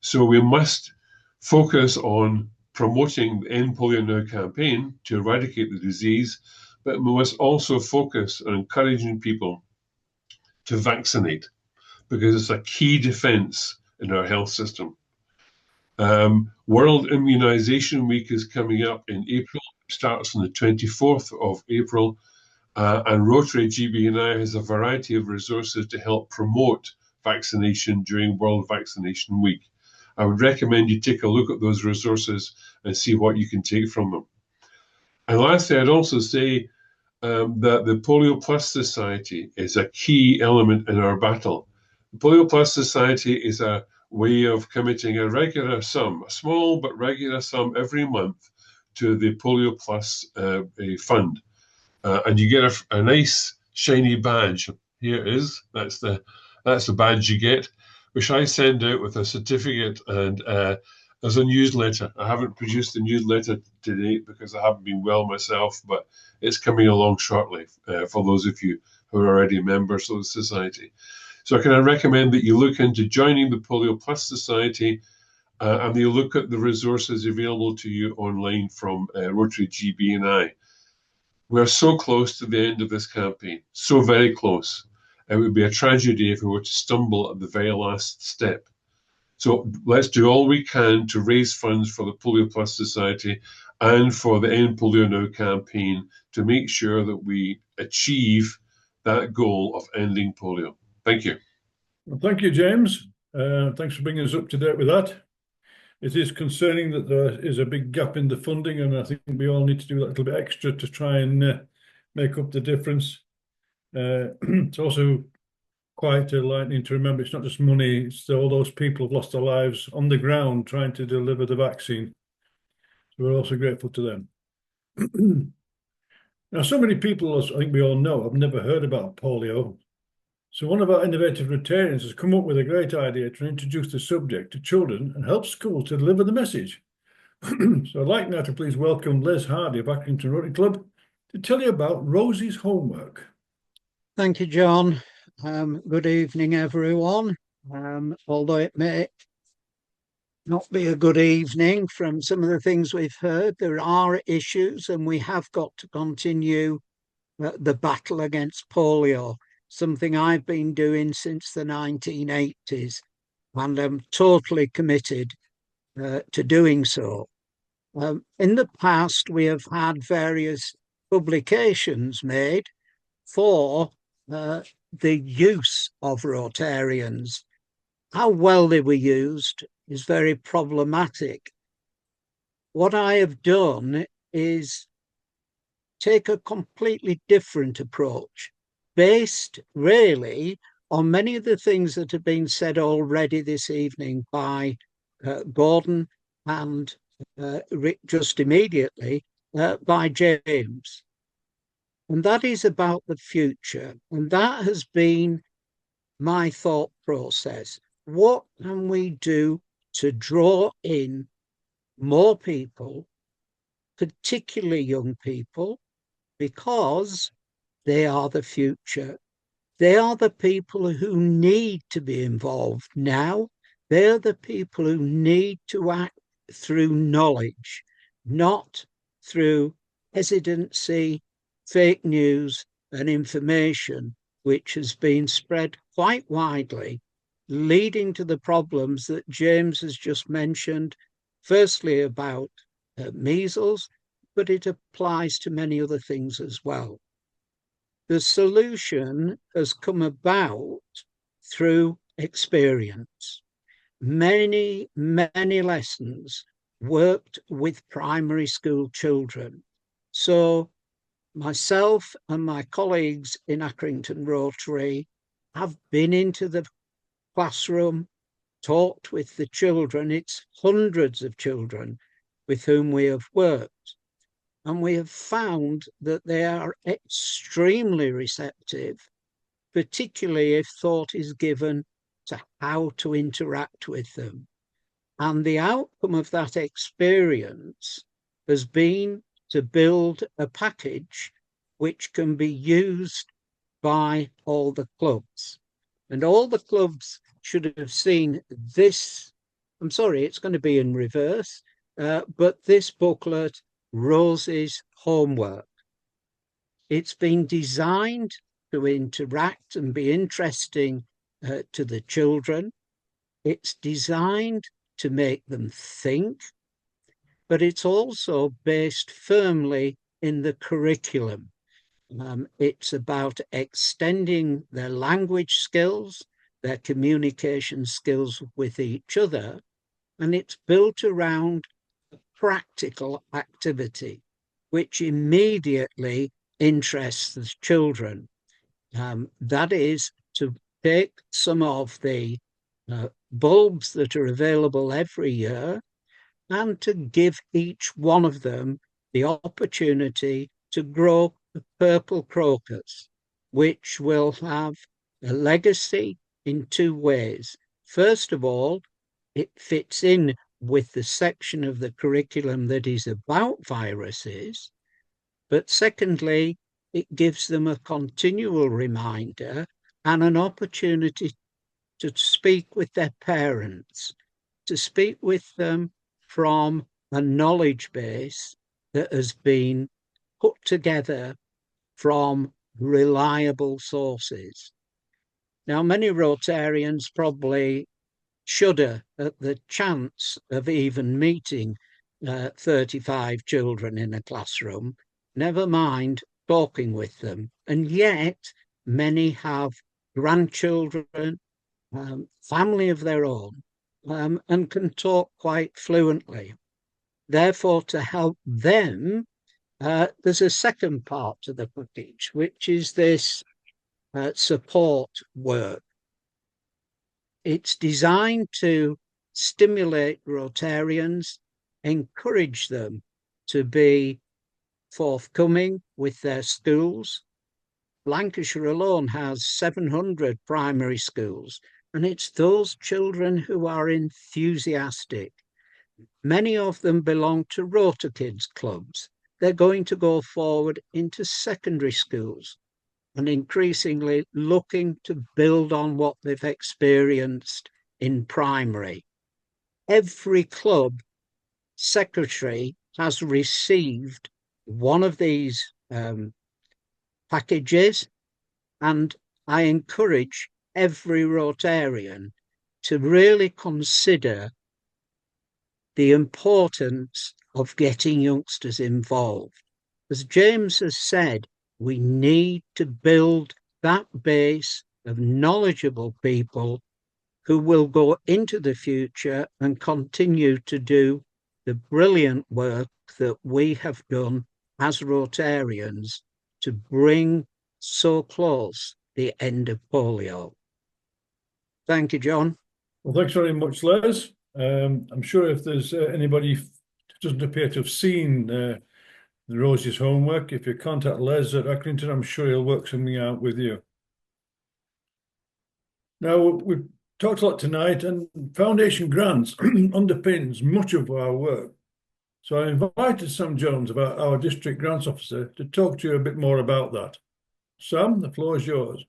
So we must focus on promoting the End Polio Now campaign to eradicate the disease, but we must also focus on encouraging people to vaccinate, because it's a key defense in our health system. World Immunization Week is coming up in April. It starts on the 24th of April. And Rotary GB&I has a variety of resources to help promote vaccination during World Vaccination Week. I would recommend you take a look at those resources and see what you can take from them. And lastly, I'd also say that the Polio Plus Society is a key element in our battle. The Polio Plus Society is a way of committing a regular sum, a small but regular sum every month to the Polio Plus fund. And you get a nice shiny badge. Here it is. That's the badge you get, which I send out with a certificate and as a newsletter. I haven't produced the newsletter to date because I haven't been well myself, but it's coming along shortly for those of you who are already members of the society. So can I recommend that you look into joining the Polio Plus Society and you look at the resources available to you online from Rotary GB&I. We're so close to the end of this campaign, so very close. It would be a tragedy if we were to stumble at the very last step. So let's do all we can to raise funds for the Polio Plus Society and for the End Polio Now campaign to make sure that we achieve that goal of ending polio. Thank you. Well, thank you, James. Thanks for bringing us up to date with that. It is concerning that there is a big gap in the funding, and I think we all need to do that little bit extra to try and make up the difference. It's also quite enlightening to remember it's not just money, it's all those people who've lost their lives on the ground trying to deliver the vaccine. So we're also grateful to them. Now, so many people, as I think we all know, have never heard about polio. So one of our innovative Rotarians has come up with a great idea to introduce the subject to children and help schools to deliver the message. So I'd like now to please welcome Les Hardy of Accrington Rotary Club to tell you about Rosie's homework. Thank you, John. Good evening, everyone. Although it may not be a good evening from some of the things we've heard, there are issues and we have got to continue the battle against polio. Something I've been doing since the 1980s, and I'm totally committed to doing so. In the past, we have had various publications made for the use of Rotarians. How well they were used is very problematic. What I have done is take a completely different approach, based really on many of the things that have been said already this evening by Gordon and just immediately by James. And that is about the future. And that has been my thought process. What can we do to draw in more people, particularly young people, because they are the future. They are the people who need to be involved now. They're the people who need to act through knowledge, not through hesitancy, fake news, and information, which has been spread quite widely, leading to the problems that James has just mentioned, firstly about measles, but it applies to many other things as well. The solution has come about through experience. Many lessons worked with primary school children. So myself and my colleagues in Accrington Rotary have been into the classroom, talked with the children. It's hundreds of children with whom we have worked. And we have found that they are extremely receptive, particularly if thought is given to how to interact with them. And the outcome of that experience has been to build a package which can be used by all the clubs. And all the clubs should have seen this. I'm sorry, it's going to be in reverse, but this booklet, Rose's Homework. It's been designed to interact and be interesting to the children. It's designed to make them think, but it's also based firmly in the curriculum. It's about extending their language skills, their communication skills with each other, and it's built around a practical activity, which immediately interests the children. That is to take some of the bulbs that are available every year and to give each one of them the opportunity to grow a purple crocus, which will have a legacy in two ways. First of all, it fits in with the section of the curriculum that is about viruses. But secondly, it gives them a continual reminder and an opportunity to speak with their parents, to speak with them from a knowledge base that has been put together from reliable sources. Now, many Rotarians probably shudder at the chance of even meeting 35 children in a classroom, never mind talking with them. And yet, many have grandchildren, family of their own, and can talk quite fluently. Therefore, to help them, there's a second part to the package, which is this support work. It's designed to stimulate Rotarians, encourage them to be forthcoming with their schools. Lancashire alone has 700 primary schools, and it's those children who are enthusiastic. Many of them belong to Rota Kids clubs. They're going to go forward into secondary schools and increasingly looking to build on what they've experienced in primary. Every club secretary has received one of these packages, and I encourage every Rotarian to really consider the importance of getting youngsters involved. As James has said, we need to build that base of knowledgeable people who will go into the future and continue to do the brilliant work that we have done as Rotarians to bring so close the end of polio. Thank you, John. Well, thanks very much, Les. I'm sure if there's anybody who doesn't appear to have seen Rosie's homework, if you contact Les at Accrington, I'm sure he'll work something out with you. Now, we've talked a lot tonight, and foundation grants underpins much of our work. So I invited Sam Jones, our district grants officer, to talk to you a bit more about that. Sam, the floor is yours.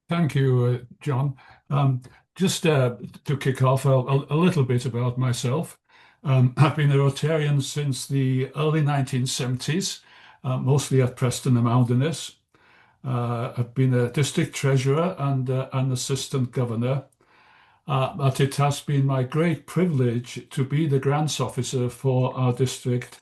Thank you, John. Just to kick off a little bit about myself. I've been a Rotarian since the early 1970s, mostly at Preston and Mounderness. I've been a district treasurer and an assistant governor. But it has been my great privilege to be the grants officer for our district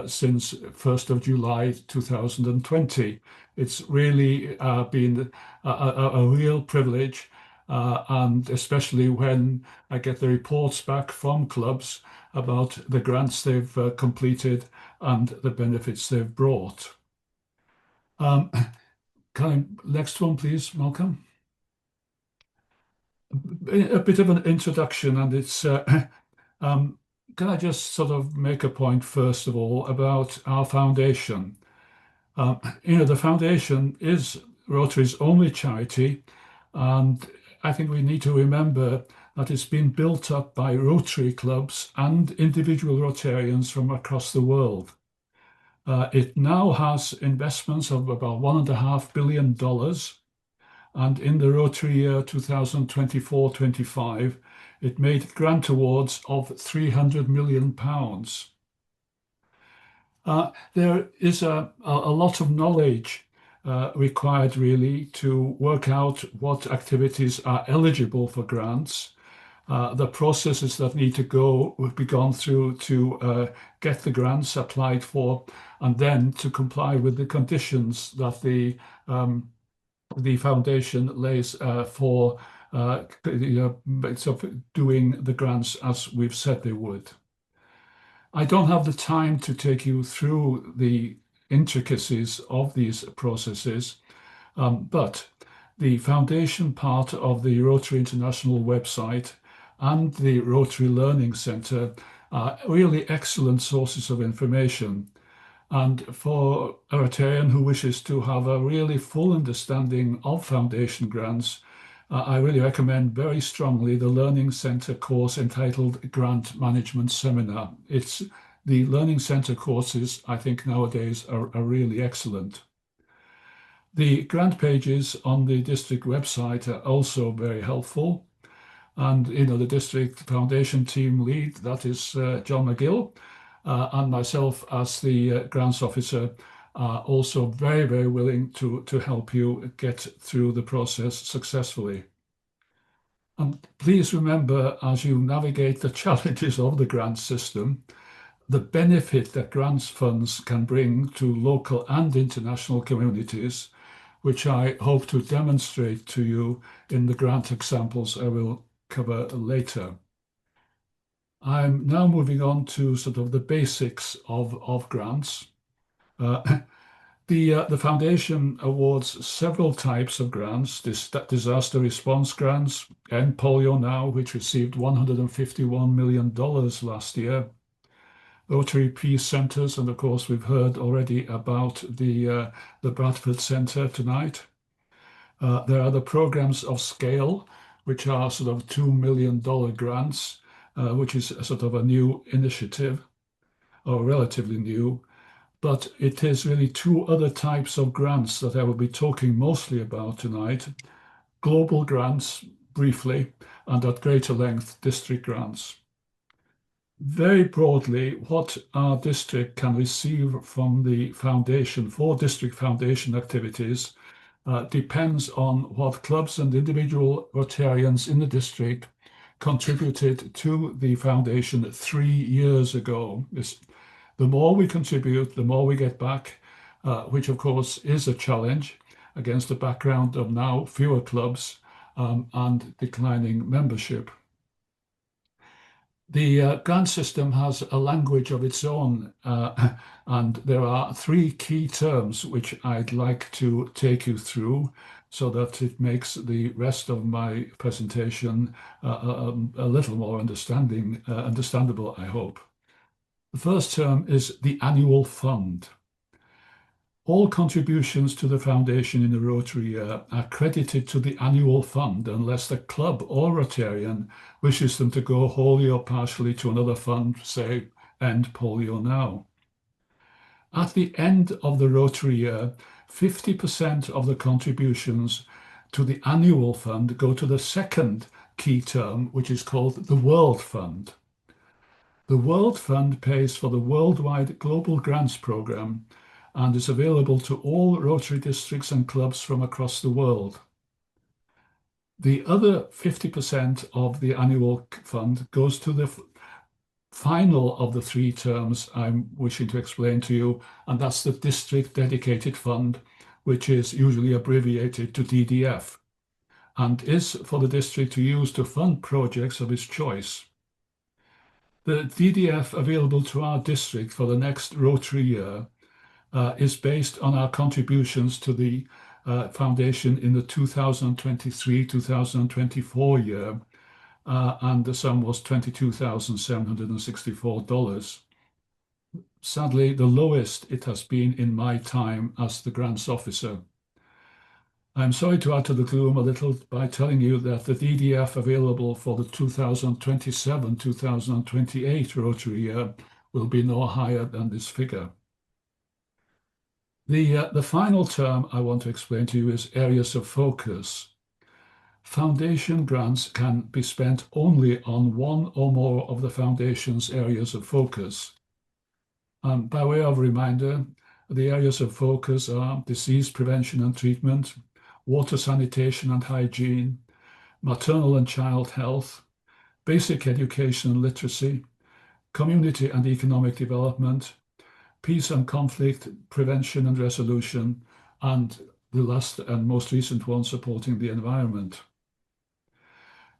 since 1st of July 2020. It's really been a real privilege, and especially when I get the reports back from clubs about the grants they've completed and the benefits they've brought. Next one, please, Malcolm. A bit of an introduction, and it's can I just sort of make a point first of all about our foundation? The foundation is Rotary's only charity, and I think we need to remember that it's been built up by Rotary clubs and individual Rotarians from across the world. It now has investments of about $1.5 billion. And in the Rotary year 2024-25, it made grant awards of £300 million. There is a lot of knowledge required really to work out what activities are eligible for grants, the processes that need to be gone through to get the grants applied for, and then to comply with the conditions that the foundation lays for doing the grants as we've said they would. I don't have the time to take you through the intricacies of these processes, but the foundation part of the Rotary International website and the Rotary Learning Centre are really excellent sources of information. And for a Rotarian who wishes to have a really full understanding of foundation grants, I really recommend very strongly the Learning Centre course entitled Grant Management Seminar. The Learning Centre courses, I think nowadays, are really excellent. The grant pages on the district website are also very helpful. And the district foundation team lead, that is John McGill, and myself as the grants officer are also very, very willing to help you get through the process successfully. And please remember, as you navigate the challenges of the grant system, the benefit that grants funds can bring to local and international communities, which I hope to demonstrate to you in the grant examples I will cover later. I'm now moving on to sort of the basics of grants. The foundation awards several types of grants: disaster response grants, End Polio Now, which received $151 million last year, Rotary Peace Centres, and of course we've heard already about the Bradford Centre tonight. There are the programs of scale, which are sort of $2 million grants, which is a sort of a new initiative, or relatively new, but it is really two other types of grants that I will be talking mostly about tonight: global grants, briefly, and at greater length, district grants. Very broadly, what our district can receive from the foundation for district foundation activities depends on what clubs and individual Rotarians in the district contributed to the foundation 3 years ago. The more we contribute, the more we get back, which of course is a challenge against the background of now fewer clubs and declining membership. The grant system has a language of its own, and there are 3 key terms which I'd like to take you through so that it makes the rest of my presentation a little more understandable, I hope. The first term is the annual fund. All contributions to the foundation in the Rotary year are credited to the annual fund unless the club or Rotarian wishes them to go wholly or partially to another fund, say, End Polio Now. At the end of the Rotary year, 50% of the contributions to the annual fund go to the second key term, which is called the World Fund. The World Fund pays for the worldwide Global Grants Programme and is available to all Rotary districts and clubs from across the world. The other 50% of the annual fund goes to the final of the 3 terms I'm wishing to explain to you, and that's the District Dedicated Fund, which is usually abbreviated to DDF, and is for the district to use to fund projects of its choice. The DDF available to our district for the next Rotary year is based on our contributions to the foundation in the 2023-2024 year, and the sum was $22,764. Sadly, the lowest it has been in my time as the grants officer. I'm sorry to add to the gloom a little by telling you that the DDF available for the 2027-2028 Rotary year will be no higher than this figure. The final term I want to explain to you is areas of focus. Foundation grants can be spent only on one or more of the foundation's areas of focus. By way of reminder, the areas of focus are disease prevention and treatment, water sanitation and hygiene, maternal and child health, basic education and literacy, community and economic development, peace and conflict prevention and resolution, and the last and most recent one, supporting the environment.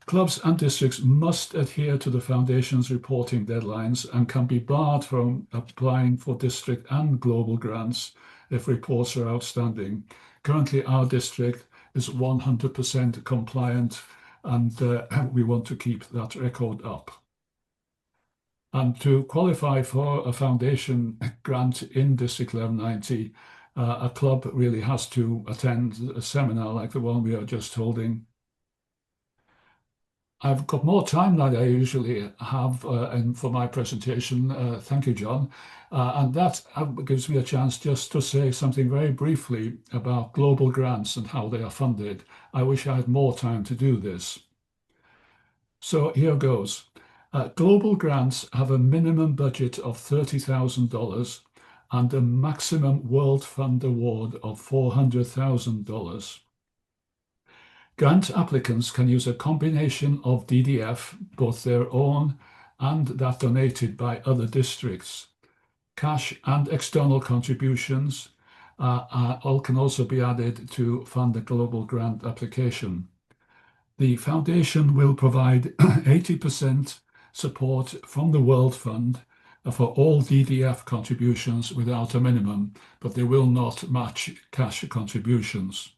Clubs and districts must adhere to the Foundation's reporting deadlines and can be barred from applying for district and global grants if reports are outstanding. Currently, our district is 100% compliant, and we want to keep that record up. And to qualify for a foundation grant in District 1190, a club really has to attend a seminar like the one we are just holding. I've got more time than I usually have for my presentation. Thank you, John. And that gives me a chance just to say something very briefly about global grants and how they are funded. I wish I had more time to do this. So here goes. Global grants have a minimum budget of $30,000 and a maximum World Fund award of $400,000. Grant applicants can use a combination of DDF, both their own and that donated by other districts. Cash and external contributions all can also be added to fund a global grant application. The Foundation will provide 80% support from the World Fund for all DDF contributions without a minimum, but they will not match cash contributions.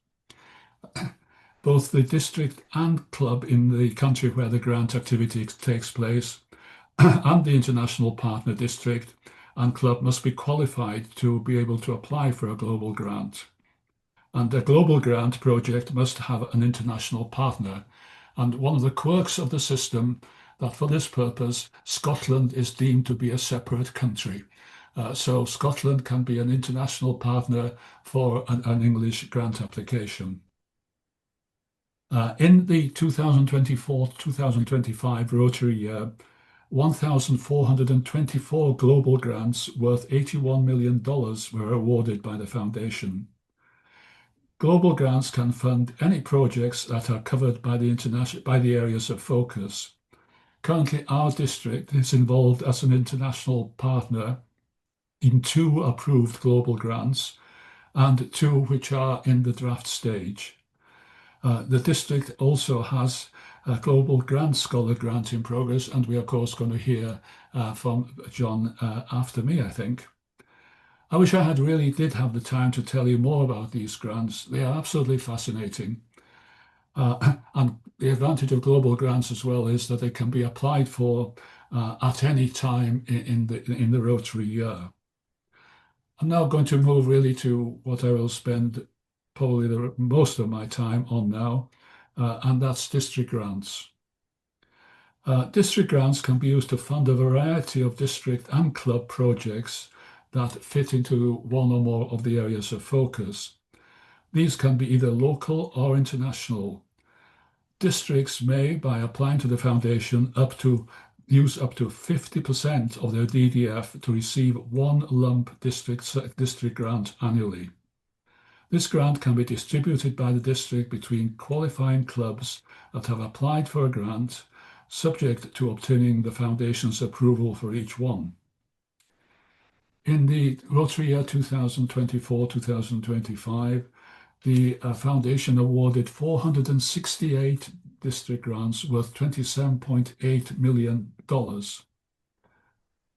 Both the district and club in the country where the grant activity takes place and the international partner district and club must be qualified to be able to apply for a global grant. And a global grant project must have an international partner. And one of the quirks of the system that for this purpose, Scotland is deemed to be a separate country. So Scotland can be an international partner for an English grant application. In the 2024-2025 Rotary year, 1,424 global grants worth $81 million were awarded by the Foundation. Global grants can fund any projects that are covered by the areas of focus. Currently, our district is involved as an international partner in 2 approved global grants and 2 which are in the draft stage. The district also has a Global Grant Scholar grant in progress, and we're of course going to hear from John after me, I think. I wish I had really did have the time to tell you more about these grants. They are absolutely fascinating. And the advantage of global grants as well is that they can be applied for at any time in the Rotary year. I'm now going to move really to what I will spend probably the most of my time on now, and that's district grants. District grants can be used to fund a variety of district and club projects that fit into one or more of the areas of focus. These can be either local or international. Districts may, by applying to the foundation, use up to 50% of their DDF to receive one lump district grant annually. This grant can be distributed by the district between qualifying clubs that have applied for a grant, subject to obtaining the foundation's approval for each one. In the Rotary year 2024-2025, the foundation awarded 468 district grants worth $27.8 million.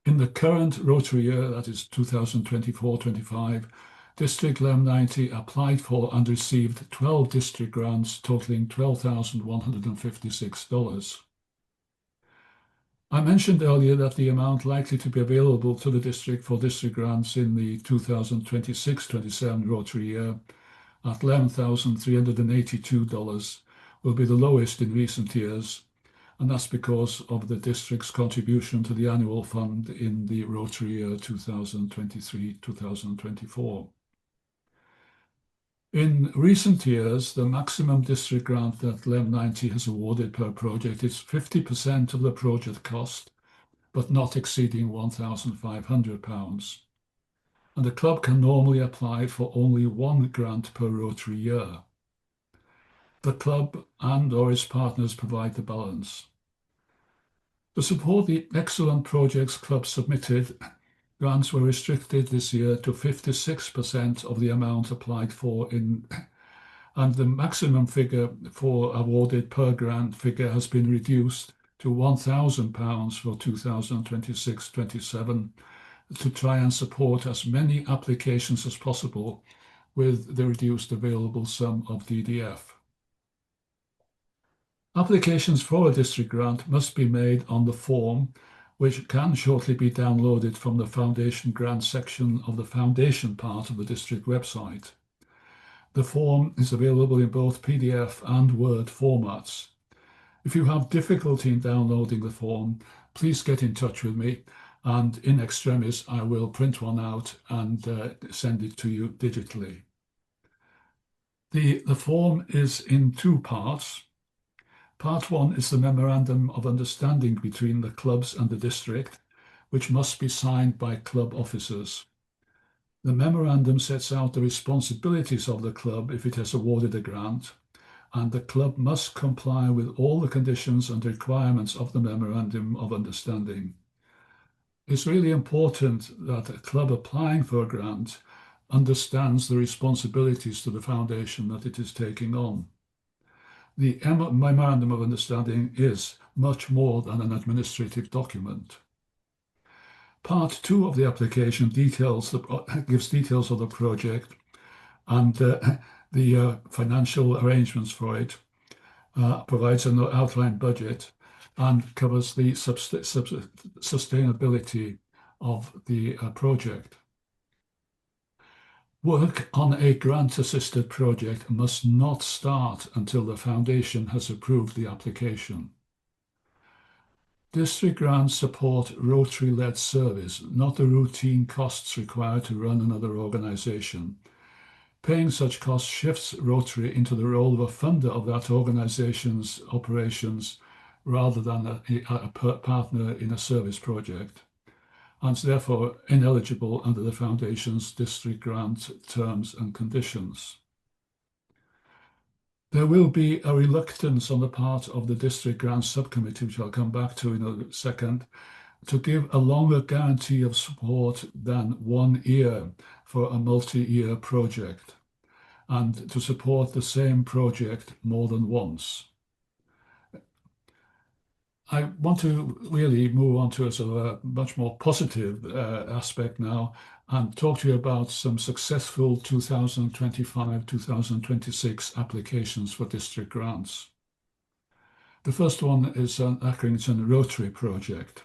In the current Rotary year, that is 2024-25, District LEM 90 applied for and received 12 district grants totaling $12,156. I mentioned earlier that the amount likely to be available to the district for district grants in the 2026-27 Rotary year at $11,382 will be the lowest in recent years, and that's because of the district's contribution to the annual fund in the Rotary year 2023-2024. In recent years, the maximum district grant that LEM 90 has awarded per project is 50% of the project cost, but not exceeding £1,500. And the club can normally apply for only one grant per Rotary year. The club and/or its partners provide the balance. To support the excellent projects clubs submitted, grants were restricted this year to 56% of the amount applied for and the maximum figure for awarded per grant figure has been reduced to £1,000 for 2026-27 to try and support as many applications as possible with the reduced available sum of DDF. Applications for a district grant must be made on the form, which can shortly be downloaded from the Foundation Grant section of the Foundation part of the district website. The form is available in both PDF and Word formats. If you have difficulty in downloading the form, please get in touch with me, and in extremis I will print one out and send it to you digitally. The form is in two parts. Part one is the Memorandum of Understanding between the clubs and the district, which must be signed by club officers. The memorandum sets out the responsibilities of the club if it has awarded a grant, and the club must comply with all the conditions and requirements of the Memorandum of Understanding. It's really important that a club applying for a grant understands the responsibilities to the foundation that it is taking on. The Memorandum of Understanding is much more than an administrative document. Part two of the application gives details of the project and the financial arrangements for it, provides an outlined budget, and covers the sustainability of the project. Work on a grant-assisted project must not start until the foundation has approved the application. District grants support Rotary-led service, not the routine costs required to run another organisation. Paying such costs shifts Rotary into the role of a funder of that organisation's operations rather than a partner in a service project, and is therefore ineligible under the Foundation's district grant terms and conditions. There will be a reluctance on the part of the District Grant Subcommittee, which I'll come back to in a second, to give a longer guarantee of support than 1 year for a multi-year project. and to support the same project more than once. I want to really move on to a sort of a much more positive aspect now and talk to you about some successful 2025-2026 applications for district grants. The first one is an Accrington Rotary project.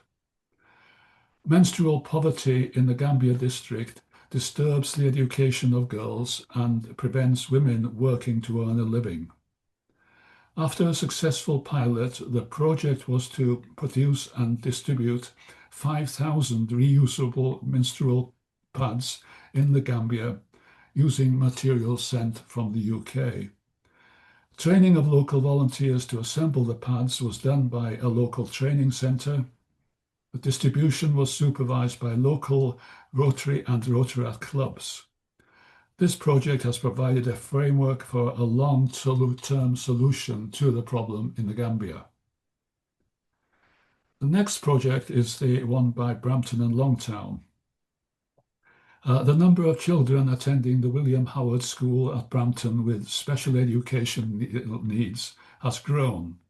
Menstrual poverty in the Gambia district disturbs the education of girls and prevents women working to earn a living. After a successful pilot, the project was to produce and distribute 5,000 reusable menstrual pads in the Gambia using materials sent from the UK. Training of local volunteers to assemble the pads was done by a local training centre. The distribution was supervised by local Rotary and Rotaract clubs. This project has provided a framework for a long-term solution to the problem in the Gambia. The next project is the one by Brampton and Longtown. The number of children attending the William Howard School at Brampton with special education needs has grown.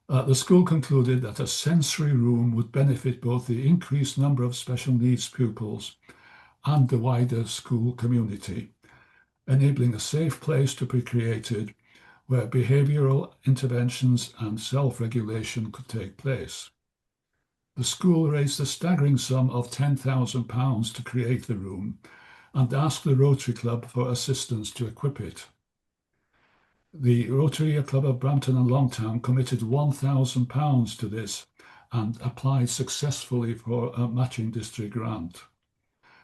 The school concluded that a sensory room would benefit both the increased number of special needs pupils and the wider school community, enabling a safe place to be created where behavioural interventions and self-regulation could take place. The school raised a staggering sum of £10,000 to create the room and asked the Rotary Club for assistance to equip it. The Rotary Club of Brampton and Longtown committed £1,000 to this and applied successfully for a matching district grant.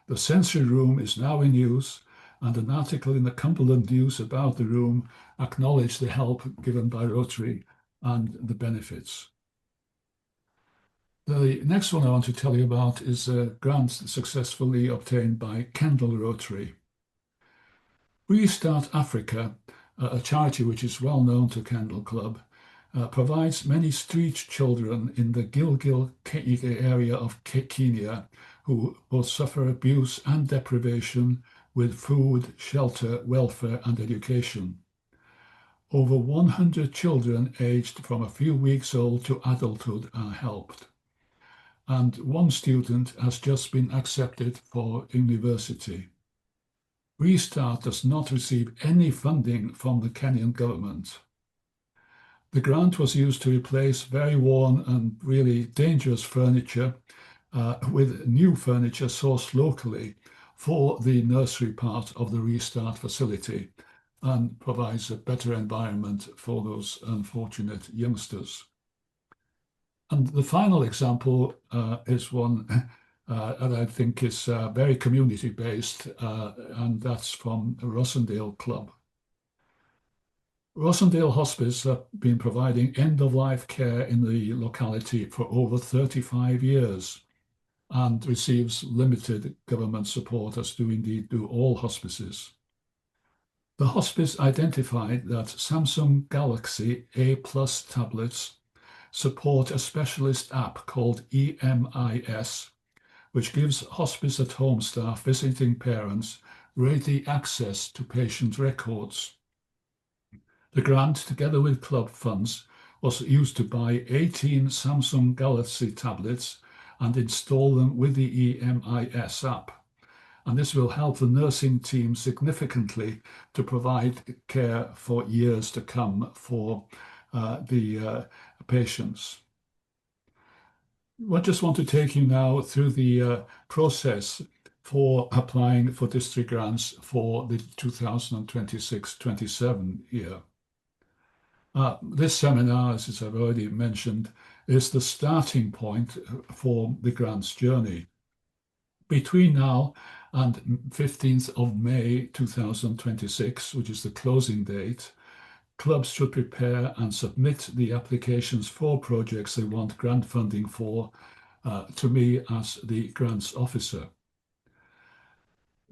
The sensory room is now in use, and an article in the Cumberland News about the room acknowledged the help given by Rotary and the benefits. The next one I want to tell you about is a grant successfully obtained by Kendal Rotary. Restart Africa, a charity which is well known to Kendal Club, provides many street children in the Gilgil area of Kenya who both suffer abuse and deprivation with food, shelter, welfare and education. Over 100 children aged from a few weeks old to adulthood are helped. And one student has just been accepted for university. Restart does not receive any funding from the Kenyan government. The grant was used to replace very worn and really dangerous furniture with new furniture sourced locally for the nursery part of the Restart facility and provides a better environment for those unfortunate youngsters. And the final example is one that I think is very community-based, and that's from Rossendale Club. Rossendale Hospice have been providing end-of-life care in the locality for over 35 years and receives limited government support, as do indeed do all hospices. The hospice identified that Samsung Galaxy A+ tablets support a specialist app called EMIS, which gives hospice at home staff visiting parents ready access to patient records. The grant, together with club funds, was used to buy 18 Samsung Galaxy tablets and install them with the EMIS app. And this will help the nursing team significantly to provide care for years to come for the patients. I just want to take you now through the process for applying for district grants for the 2026-27 year. This seminar, as I've already mentioned, is the starting point for the grants journey. Between now and 15th of May 2026, which is the closing date, clubs should prepare and submit the applications for projects they want grant funding for to me as the grants officer.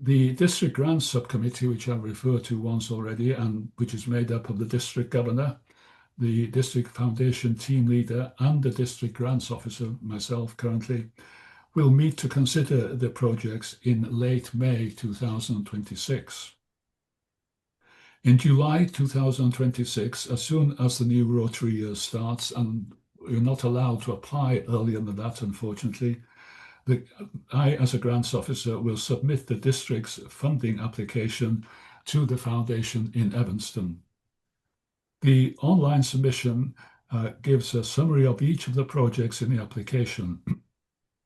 The District Grants Subcommittee, which I've referred to once already, and which is made up of the District Governor, the District Foundation Team Leader, and the District Grants Officer, myself currently, will meet to consider the projects in late May 2026. In July 2026, as soon as the new Rotary year starts, and you're not allowed to apply earlier than that, unfortunately, I, as a grants officer, will submit the district's funding application to the foundation in Evanston. The online submission gives a summary of each of the projects in the application.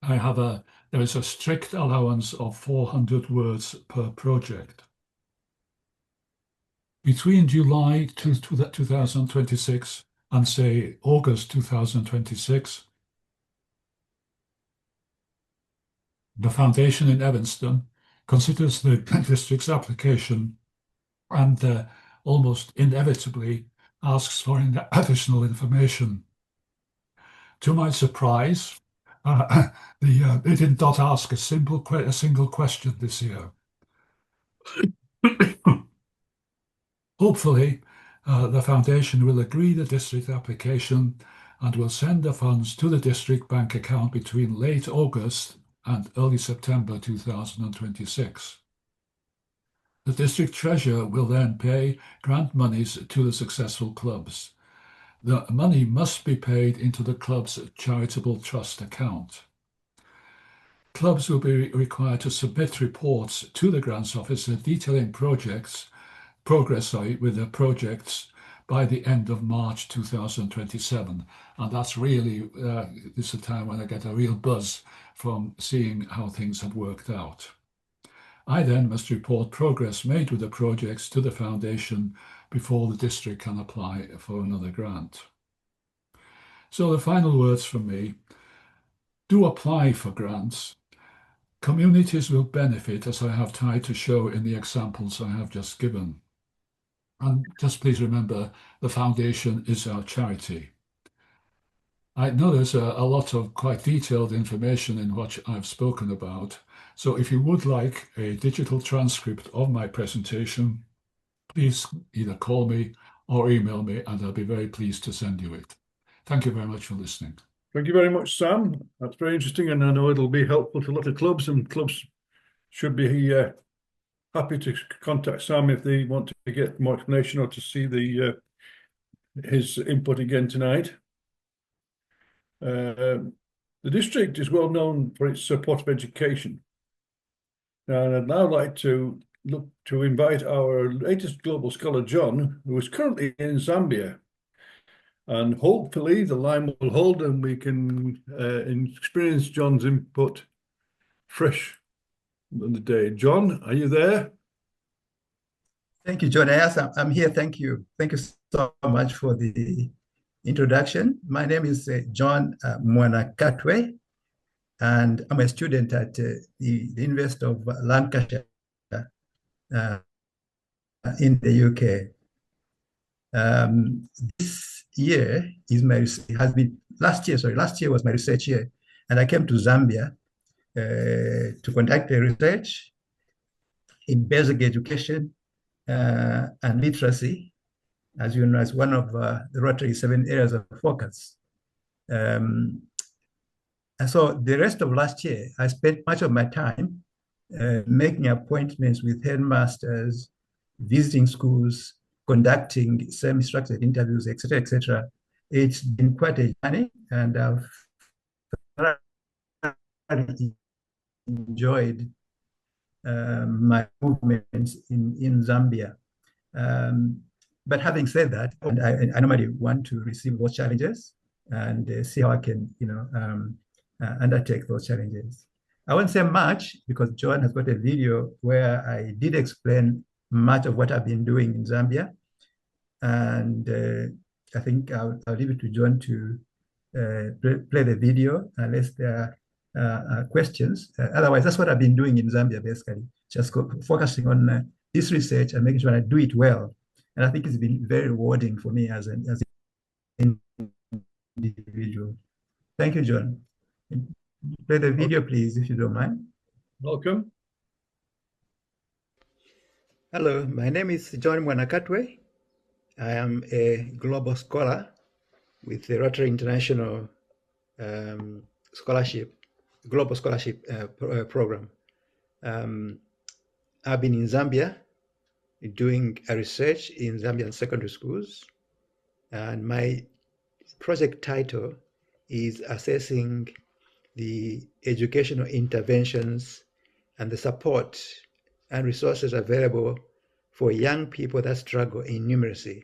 There is a strict allowance of 400 words per project. Between July 2026 and, say, August 2026, the foundation in Evanston considers the district's application and almost inevitably asks for additional information. To my surprise, they did not ask a single question this year. Hopefully, the foundation will agree the district application and will send the funds to the district bank account between late August and early September 2026. The district treasurer will then pay grant monies to the successful clubs. The money must be paid into the club's charitable trust account. Clubs will be required to submit reports to the grants officer detailing progress with their projects by the end of March 2027. And that's really, this is a time when I get a real buzz from seeing how things have worked out. I then must report progress made with the projects to the foundation before the district can apply for another grant. So the final words from me: do apply for grants. Communities will benefit, as I have tried to show in the examples I have just given. And just please remember, the foundation is our charity. I know there's a lot of quite detailed information in what I've spoken about. So if you would like a digital transcript of my presentation, please either call me or email me, and I'll be very pleased to send you it. Thank you very much for listening. Thank you very much, Sam. That's very interesting, and I know it'll be helpful to a lot of clubs, and clubs should be happy to contact Sam if they want to get more explanation or to see his input again tonight. The district is well known for its support of education. And I'd now like to look to invite our latest global scholar, John, who is currently in Zambia. And hopefully the line will hold and we can experience John's input fresh on the day. John, are you there? Thank you, John. Yes, I'm here. Thank you. Thank you so much for the introduction. My name is John Mwanakatwe, and I'm a student at the University of Lancashire in the UK. This year last year was my research year, and I came to Zambia to conduct a research in basic education and literacy, as you know, as one of the Rotary's 7 areas of focus. And so the rest of last year, I spent much of my time making appointments with headmasters, visiting schools, conducting semi-structured interviews, etc., etc. It's been quite a journey, and I've enjoyed my movements in Zambia. But having said that, I normally want to receive those challenges and see how I can, undertake those challenges. I won't say much because John has got a video where I did explain much of what I've been doing in Zambia. And I think I'll leave it to John to play the video unless there are questions. Otherwise, that's what I've been doing in Zambia, basically, just focusing on this research and making sure I do it well. And I think it's been very rewarding for me as an individual. Thank you, John. Play the video, please, if you don't mind. Welcome. Hello, my name is John Mwanakatwe. I am a global scholar with the Rotary International Global Scholarship Program. I've been in Zambia doing a research in Zambian secondary schools, and my project title is assessing the educational interventions and the support and resources available for young people that struggle in numeracy.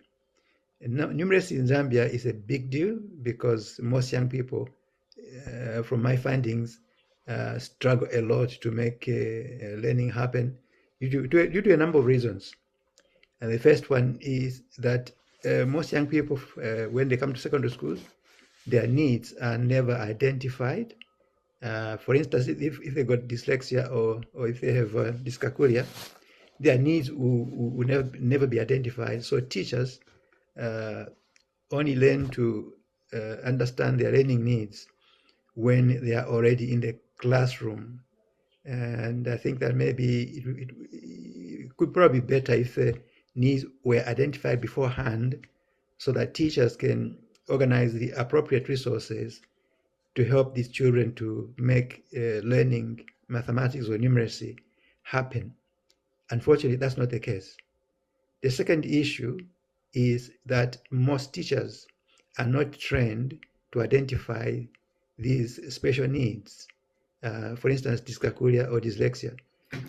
Numeracy in Zambia is a big deal because most young people, from my findings, struggle a lot to make learning happen due to a number of reasons. And the first one is that most young people, when they come to secondary schools, their needs are never identified. For instance, if they got dyslexia or if they have dyscalculia, their needs will never be identified. So teachers only learn to understand their learning needs when they are already in the classroom. And I think that maybe it could probably be better if the needs were identified beforehand so that teachers can organize the appropriate resources to help these children to make learning mathematics or numeracy happen. Unfortunately, that's not the case. The second issue is that most teachers are not trained to identify these special needs, for instance, dyscalculia or dyslexia,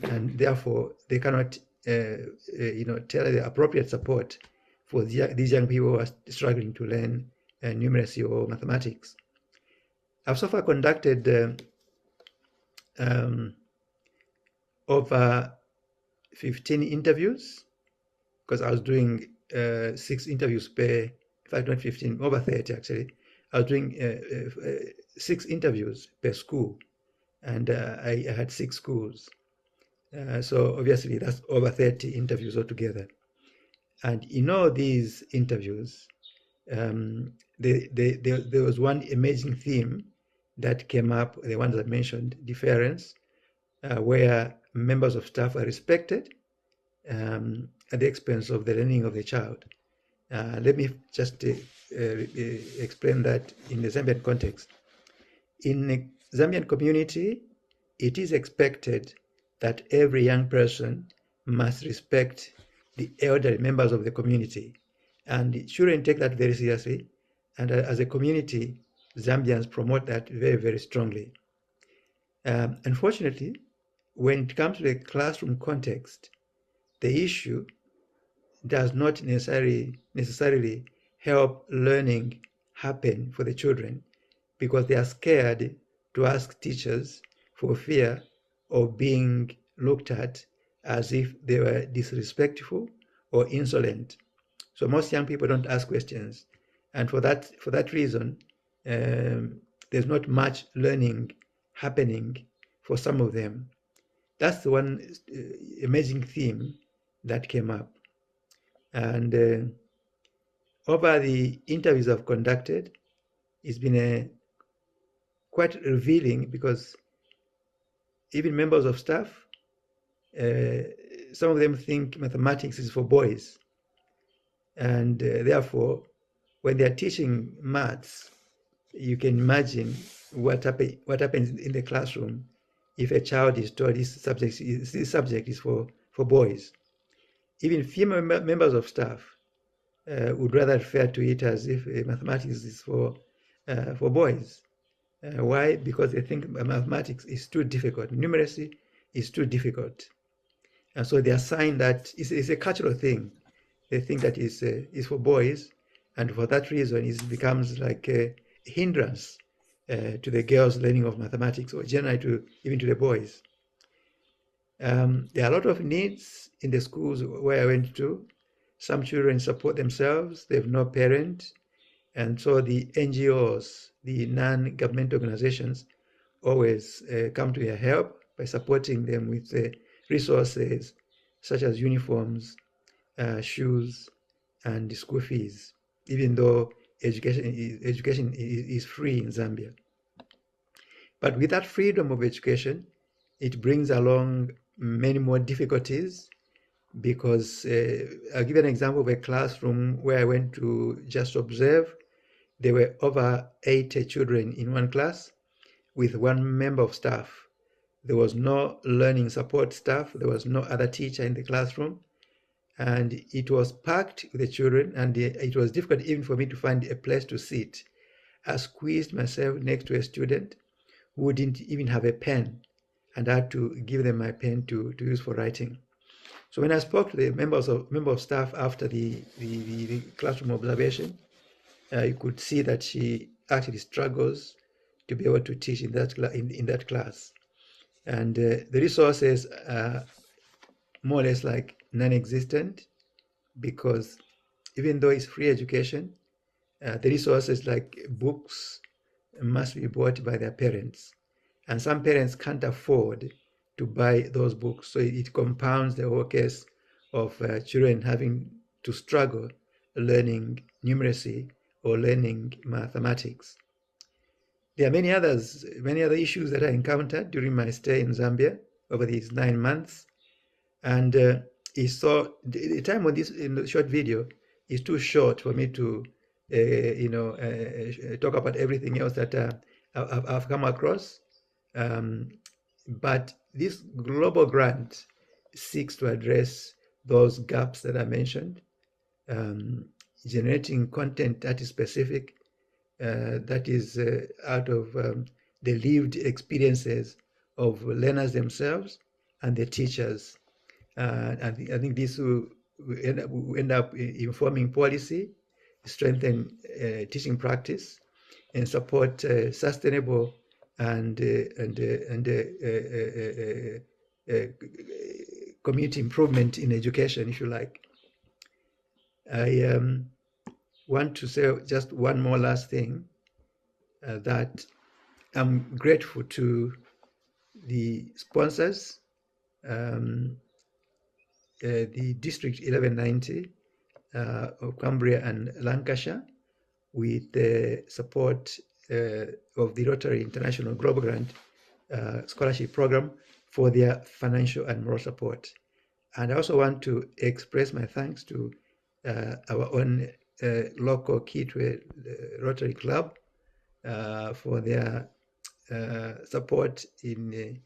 and therefore they cannot tailor the appropriate support for these young people who are struggling to learn numeracy or mathematics. I've so far conducted over 15 interviews, because I was doing 6 interviews per, in fact not 15, over 30 actually. I was doing 6 interviews per school, and I had 6 schools. So obviously that's over 30 interviews altogether. And in all these interviews, there was one amazing theme that came up, the ones I mentioned, deference, where members of staff are respected at the expense of the learning of the child. Let me just explain that in the Zambian context. In the Zambian community, it is expected that every young person must respect the elderly members of the community, and children take that very seriously. And as a community, Zambians promote that very, very strongly. Unfortunately, when it comes to the classroom context, the issue does not necessarily help learning happen for the children, because they are scared to ask teachers for fear of being looked at as if they were disrespectful or insolent. So most young people don't ask questions, and for that reason, there's not much learning happening for some of them. That's the one amazing theme that came up. And over the interviews I've conducted, it's been quite revealing, because even members of staff, some of them think mathematics is for boys. And therefore, when they're teaching maths, you can imagine what happens in the classroom if a child is told this subject is for boys. Even female members of staff would rather refer to it as if mathematics is for boys. Why? Because they think mathematics is too difficult. Numeracy is too difficult. And so they assign that it's a cultural thing. They think that is for boys, and for that reason it becomes like a hindrance to the girls' learning of mathematics, or generally even to the boys. There are a lot of needs in the schools where I went to. Some children support themselves, they have no parent, and so the NGOs, the non-government organizations, always come to their help by supporting them with resources such as uniforms, shoes, and school fees, even though education is free in Zambia. But with that freedom of education, it brings along many more difficulties, because I'll give an example of a classroom where I went to just observe. There were over 80 children in one class with one member of staff. There was no learning support staff. There was no other teacher in the classroom. and it was packed with the children, and it was difficult even for me to find a place to sit. I squeezed myself next to a student who didn't even have a pen, and I had to give them my pen to use for writing. So when I spoke to the member of staff after the classroom observation, you could see that she actually struggles to be able to teach in that class. And the resources are more or less like non-existent, because even though it's free education, the resources like books must be bought by their parents. And some parents can't afford to buy those books. So it compounds the whole case of children having to struggle learning numeracy or learning mathematics. There are many other issues that I encountered during my stay in Zambia over these 9 months. And the time on this in the short video is too short for me to talk about everything else that I've come across. But this global grant seeks to address those gaps that I mentioned, generating content that is specific, that is out of the lived experiences of learners themselves and the teachers. I think this will end up informing policy, strengthen teaching practice, and support sustainable and community improvement in education, if you like. I want to say just one more last thing, that I'm grateful to the sponsors, the District 1190 of Cumbria and Lancashire, with the support of the Rotary International Global Grant Scholarship Program for their financial and moral support. And I also want to express my thanks to our own local Kitwe Rotary Club for their support in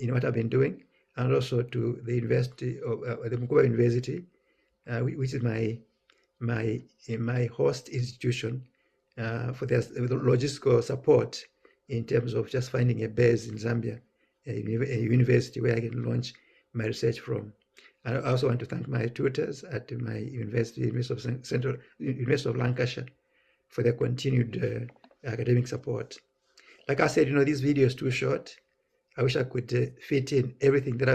what I've been doing, and also to the University of the Mukuba University, which is my host institution, for their logistical support in terms of just finding a base in Zambia, a university where I can launch my research from. And I also want to thank my tutors at my university, University of Lancashire, for their continued academic support. Like I said, this video is too short. I wish I could fit in everything that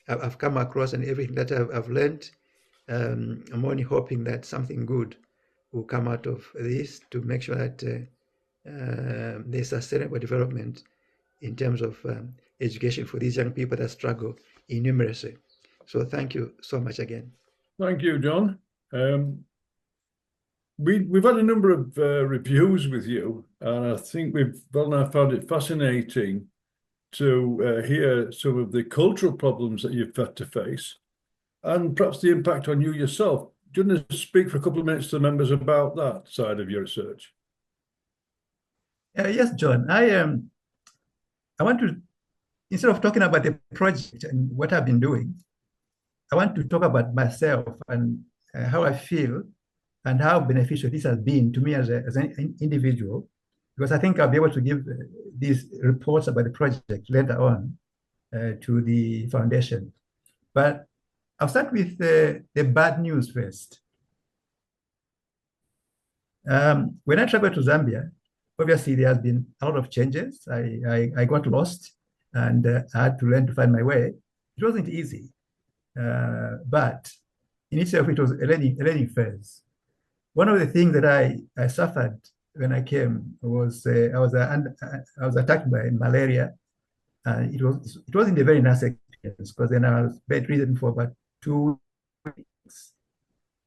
I've come across and everything that I've learned. I'm only hoping that something good will come out of this to make sure that there's sustainable development in terms of education for these young people that struggle in numeracy. So thank you so much again. Thank you, John. We've had a number of reviews with you, and I think we've found it fascinating to hear some of the cultural problems that you've had to face, and perhaps the impact on you yourself. Do you want to speak for a couple of minutes to the members about that side of your research? Yes, John. I want to, instead of talking about the project and what I've been doing, I want to talk about myself and how I feel and how beneficial this has been to me as an individual, because I think I'll be able to give these reports about the project later on to the foundation. But I'll start with the bad news first. When I traveled to Zambia, obviously there has been a lot of changes. I got lost and I had to learn to find my way. It wasn't easy, but in itself it was a learning phase. One of the things that I suffered when I came was I was attacked by malaria. It wasn't a very nice experience, because then I was bedridden for about 2 weeks,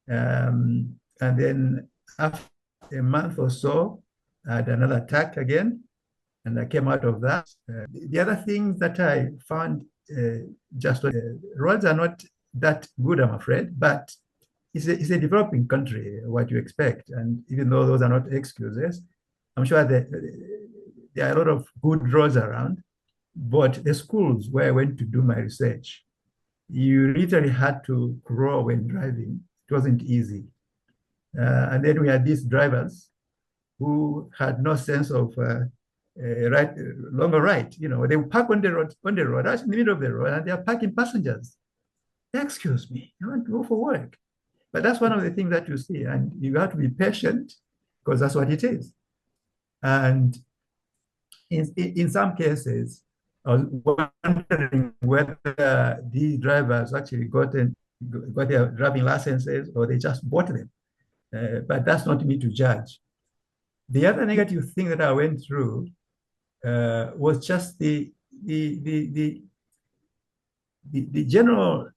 and then after a month or so, I had another attack again, and I came out of that. The other things that I found, roads are not that good, I'm afraid, but it's a developing country, what you expect. And even though those are not excuses, I'm sure that there are a lot of good roads around. But the schools where I went to do my research, you literally had to crawl when driving. It wasn't easy. And then we had these drivers who had no sense of longer right. You know, they would park on the road, right in the middle of the road, and they are parking passengers. Excuse me, I want to go for work. But that's one of the things that you see, and you have to be patient because that's what it is. And in some cases, I was wondering whether these drivers actually got their driving licenses or they just bought them. But that's not me to judge. The other negative thing that I went through was just the general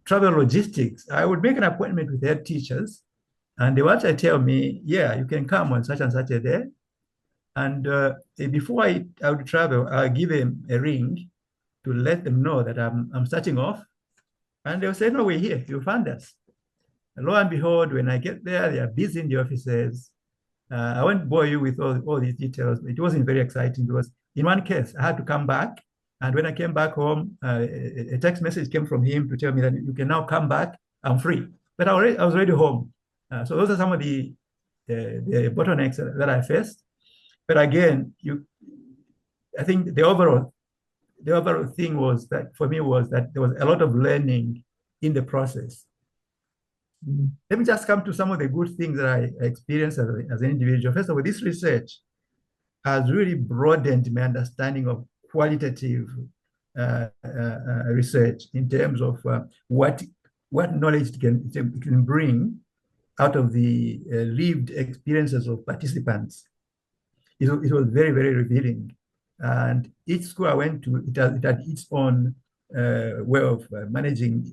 travel logistics. I would make an appointment with head teachers, and they would actually tell me, yeah, you can come on such and such a day. And before I would travel, I'll give them a ring to let them know that I'm starting off. And they'll say, no, we're here, you found us. And lo and behold, when I get there, they are busy in the offices. I won't bore you with all these details. It wasn't very exciting because in one case, I had to come back. And when I came back home, a text message came from him to tell me that you can now come back, I'm free. But I was already home. So those are some of the bottlenecks that I faced. But again, I think the overall thing was that for me was that there was a lot of learning in the process. Let me just come to some of the good things that I experienced as an individual. First of all, this research has really broadened my understanding of qualitative research in terms of what knowledge it can bring out of the lived experiences of participants. It was very, very revealing. And each school I went to, it had its own way of managing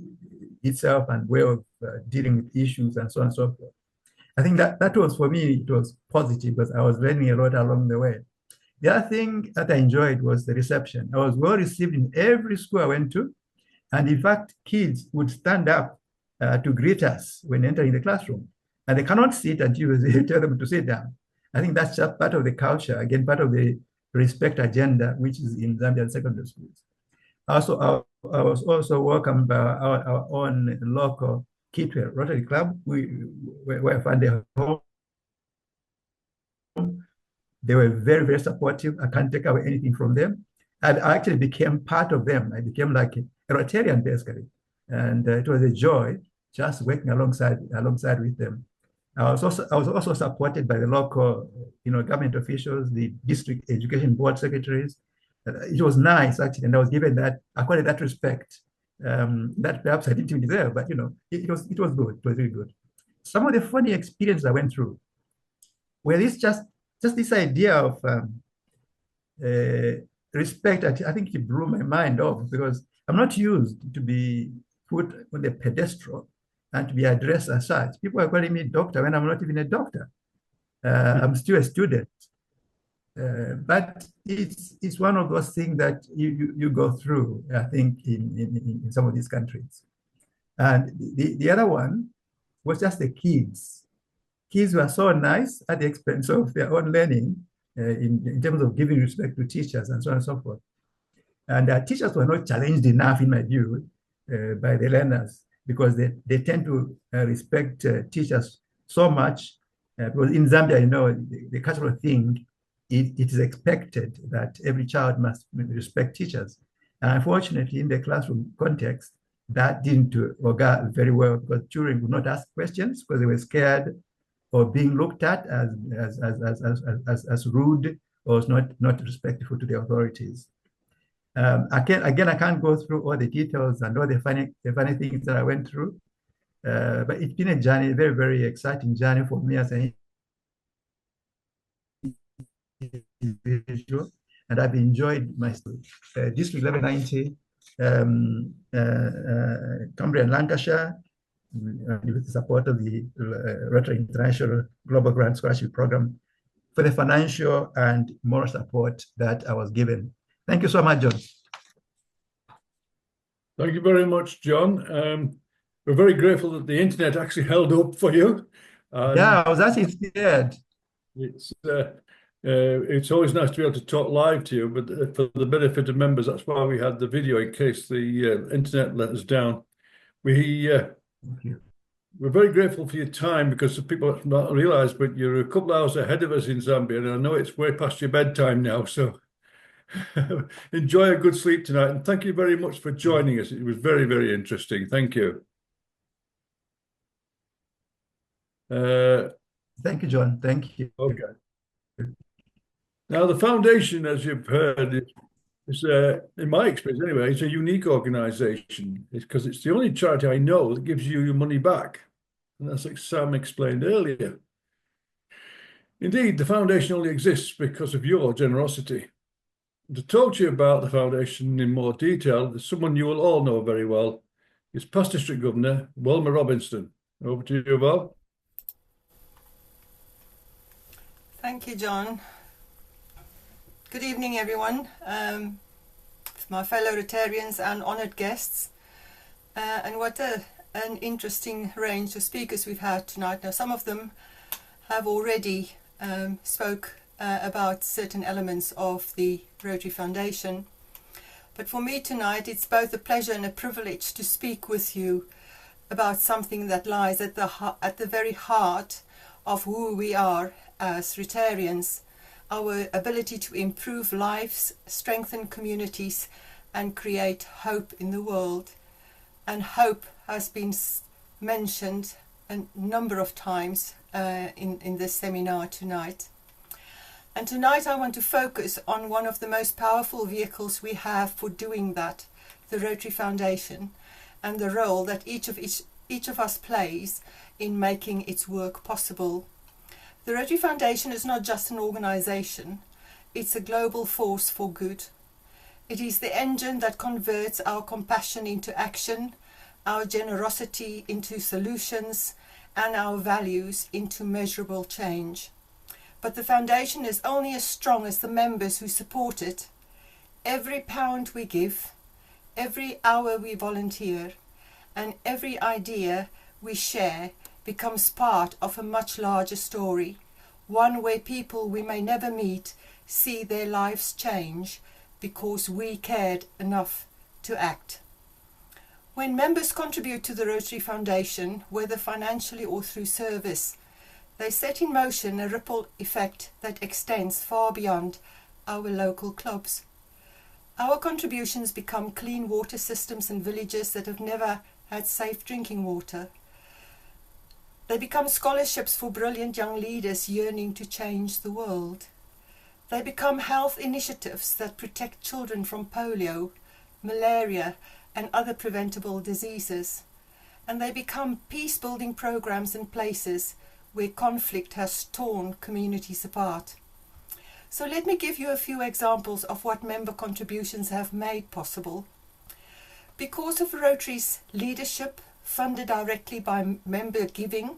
itself and way of dealing with issues and so on and so forth. I think that was, for me, it was positive because I was learning a lot along the way. The other thing that I enjoyed was the reception. I was well received in every school I went to. And in fact, kids would stand up to greet us when entering the classroom. And they cannot sit until you tell them to sit down. I think that's just part of the culture, again, part of the respect agenda, which is in Zambian secondary schools. Also, I was also welcomed by our own local Kitwe Rotary Club, where I found a home. They were very, very supportive. I can't take away anything from them. And I actually became part of them. I became like a Rotarian, basically. And it was a joy just working alongside with them. I was also supported by the local, government officials, the district education board secretaries. It was nice, actually, and I was given that, accorded that respect that perhaps I didn't even deserve, but it was good. It was really good. Some of the funny experiences I went through were just this idea of respect. I think it blew my mind off because I'm not used to be put on the pedestal and to be addressed as such. People are calling me doctor when I'm not even a doctor. I'm still a student. But it's one of those things that you go through, I think, in some of these countries. And the other one was just the kids. Kids were so nice at the expense of their own learning in terms of giving respect to teachers and so on and so forth. And teachers were not challenged enough, in my view, by the learners, because they tend to respect teachers so much. Because in Zambia, the cultural thing, it is expected that every child must respect teachers. And unfortunately, in the classroom context, that didn't go very well because children would not ask questions because they were scared of being looked at as rude or not respectful to the authorities. I can't go through all the details and all the funny things that I went through, but it's been a journey, a very, very exciting journey for me as an individual, and I've enjoyed my District 1190, Cumbria and Lancashire, with the support of the Rotary International Global Grant Scholarship Program for the financial and moral support that I was given. Thank you so much, John. Thank you very much, John. We're very grateful that the internet actually held up for you. Yeah, I was actually scared. It's always nice to be able to talk live to you, but for the benefit of members, that's why we had the video in case the internet let us down. We're very grateful for your time because people have not realised, but you're a couple of hours ahead of us in Zambia, and I know it's way past your bedtime now, so enjoy a good sleep tonight, and thank you very much for joining us. It was very, very interesting. Thank you. Thank you, John. Thank you. Okay. Now, the foundation, as you've heard, is in my experience anyway, it's a unique organisation. It's because it's the only charity I know that gives you your money back. And that's like Sam explained earlier. Indeed, the foundation only exists because of your generosity. To talk to you about the foundation in more detail, someone you will all know very well is Past District Governor Wilma Robinson. Over to you, Val. Thank you, John. Good evening, everyone, my fellow Rotarians and honoured guests. And what an interesting range of speakers we've had tonight. Now, some of them have already spoke about certain elements of the Rotary Foundation. But for me tonight, it's both a pleasure and a privilege to speak with you about something that lies at the very heart of who we are as Rotarians. Our ability to improve lives, strengthen communities, and create hope in the world. And hope has been mentioned a number of times in this seminar tonight. And tonight I want to focus on one of the most powerful vehicles we have for doing that, the Rotary Foundation, and the role that each of us plays in making its work possible. The Rotary Foundation is not just an organisation, it's a global force for good. It is the engine that converts our compassion into action, our generosity into solutions, and our values into measurable change. But the Foundation is only as strong as the members who support it. Every pound we give, every hour we volunteer, and every idea we share becomes part of a much larger story, one where people we may never meet see their lives change because we cared enough to act. When members contribute to the Rotary Foundation, whether financially or through service, they set in motion a ripple effect that extends far beyond our local clubs. Our contributions become clean water systems in villages that have never had safe drinking water. They become scholarships for brilliant young leaders yearning to change the world. They become health initiatives that protect children from polio, malaria, and other preventable diseases. And they become peace-building programs in places where conflict has torn communities apart. So let me give you a few examples of what member contributions have made possible. Because of Rotary's leadership, funded directly by member giving,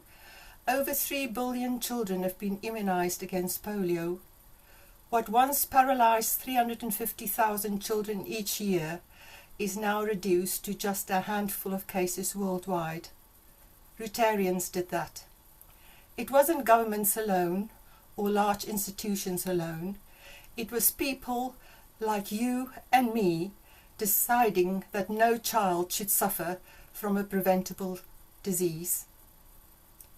over 3 billion children have been immunised against polio. What once paralysed 350,000 children each year is now reduced to just a handful of cases worldwide. Rotarians did that. It wasn't governments alone or large institutions alone. It was people like you and me deciding that no child should suffer from a preventable disease.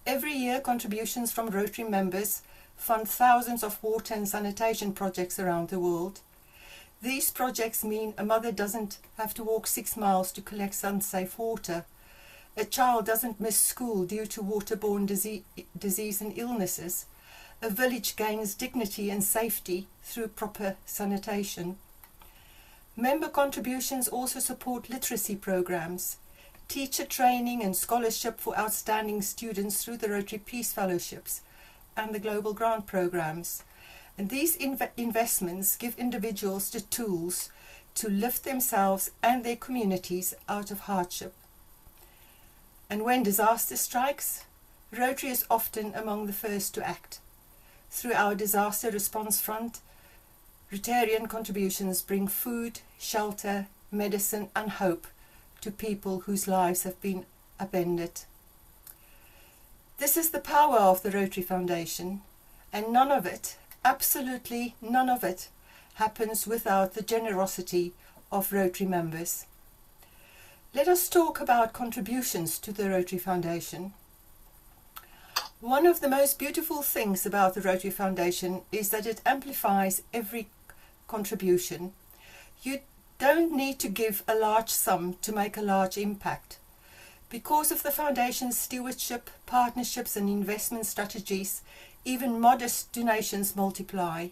Every year, contributions from Rotary members fund thousands of water and sanitation projects around the world. These projects mean a mother doesn't have to walk 6 miles to collect unsafe water. A child doesn't miss school due to waterborne disease and illnesses. A village gains dignity and safety through proper sanitation. Member contributions also support literacy programs, teacher training and scholarship for outstanding students through the Rotary Peace Fellowships and the Global Grant programs. And these investments give individuals the tools to lift themselves and their communities out of hardship. And when disaster strikes, Rotary is often among the first to act. Through our disaster response front, Rotarian contributions bring food, shelter, medicine and hope to people whose lives have been upended. This is the power of the Rotary Foundation, and none of it, absolutely none of it happens without the generosity of Rotary members. Let us talk about contributions to the Rotary Foundation. One of the most beautiful things about the Rotary Foundation is that it amplifies every contribution. You don't need to give a large sum to make a large impact. Because of the Foundation's stewardship, partnerships and investment strategies, even modest donations multiply.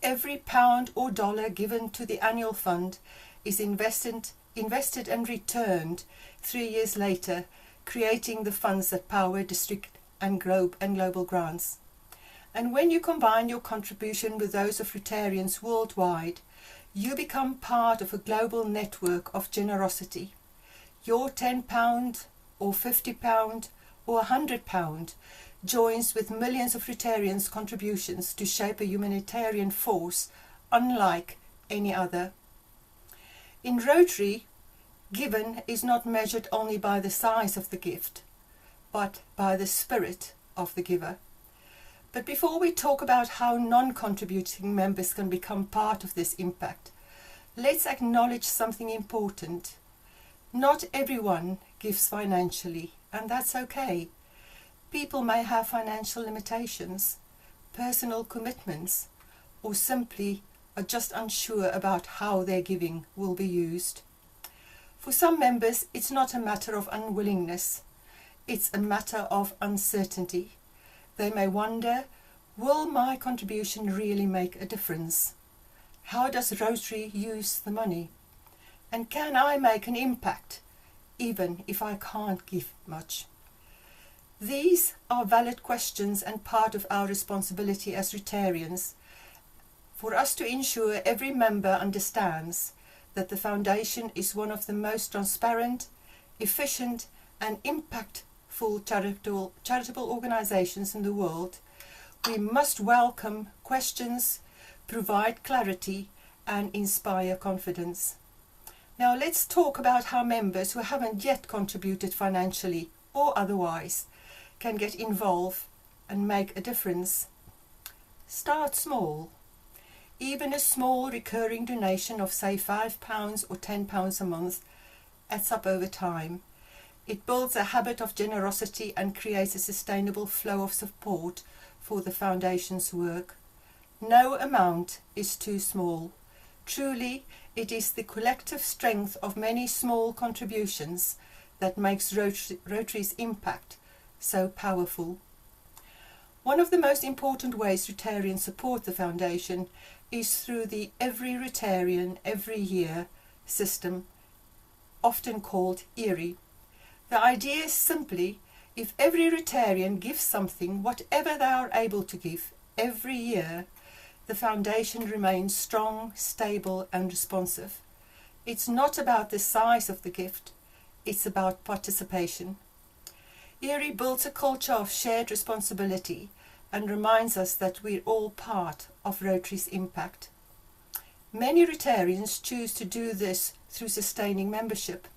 Every pound or dollar given to the annual fund is invested and returned 3 years later, creating the funds that power district and global grants. And when you combine your contribution with those of Rotarians worldwide, you become part of a global network of generosity. Your £10 or £50 or £100 joins with millions of Rotarians' contributions to shape a humanitarian force unlike any other. In Rotary, given is not measured only by the size of the gift, but by the spirit of the giver. But before we talk about how non-contributing members can become part of this impact, let's acknowledge something important. Not everyone gives financially, and that's okay. People may have financial limitations, personal commitments, or simply are just unsure about how their giving will be used. For some members, it's not a matter of unwillingness, it's a matter of uncertainty. They may wonder, will my contribution really make a difference? How does Rotary use the money? And can I make an impact, even if I can't give much? These are valid questions and part of our responsibility as Rotarians, for us to ensure every member understands that the Foundation is one of the most transparent, efficient and impactful charitable organisations in the world. We must welcome questions, provide clarity and inspire confidence. Now let's talk about how members who haven't yet contributed financially or otherwise can get involved and make a difference. Start small. Even a small recurring donation of say £5 or £10 a month adds up over time. It builds a habit of generosity and creates a sustainable flow of support for the Foundation's work. No amount is too small. Truly, it is the collective strength of many small contributions that makes Rotary's impact so powerful. One of the most important ways Rotarians support the Foundation is through the Every Rotarian Every Year system, often called ERIE. The idea is simply, if every Rotarian gives something, whatever they are able to give, every year, the Foundation remains strong, stable and responsive. It's not about the size of the gift, it's about participation. ERIE builds a culture of shared responsibility and reminds us that we're all part of Rotary's impact. Many Rotarians choose to do this through sustaining membership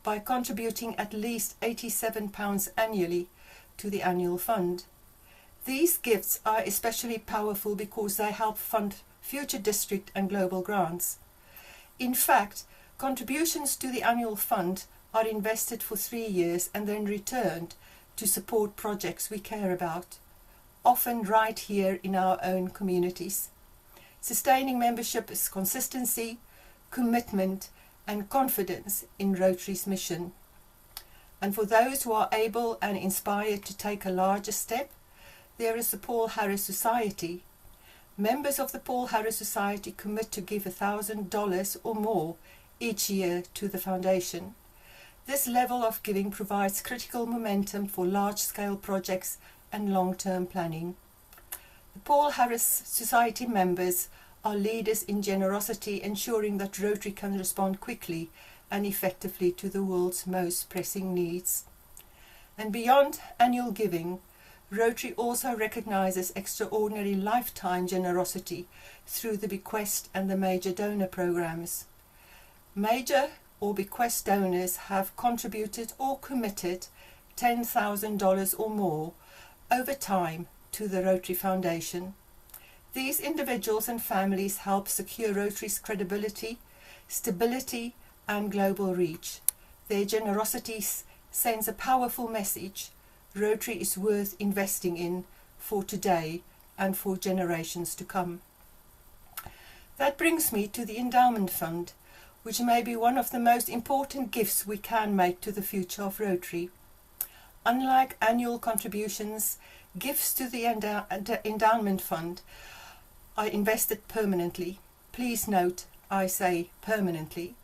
by contributing at least £87 annually to the annual fund. These gifts are especially powerful because they help fund future district and global grants. In fact, contributions to the annual fund are invested for 3 years and then returned to support projects we care about, often right here in our own communities. Sustaining membership is consistency, commitment and confidence in Rotary's mission. And for those who are able and inspired to take a larger step, there is the Paul Harris Society. Members of the Paul Harris Society commit to give $1,000 or more each year to the Foundation. This level of giving provides critical momentum for large-scale projects and long-term planning. The Paul Harris Society members are leaders in generosity, ensuring that Rotary can respond quickly and effectively to the world's most pressing needs. And beyond annual giving, Rotary also recognises extraordinary lifetime generosity through the bequest and the major donor programmes. Major or bequest donors have contributed or committed $10,000 or more over time to the Rotary Foundation. These individuals and families help secure Rotary's credibility, stability and global reach. Their generosity sends a powerful message. Rotary is worth investing in for today and for generations to come. That brings me to the Endowment Fund, which may be one of the most important gifts we can make to the future of Rotary. Unlike annual contributions, gifts to the Endowment Fund are invested permanently. Please note, I say permanently.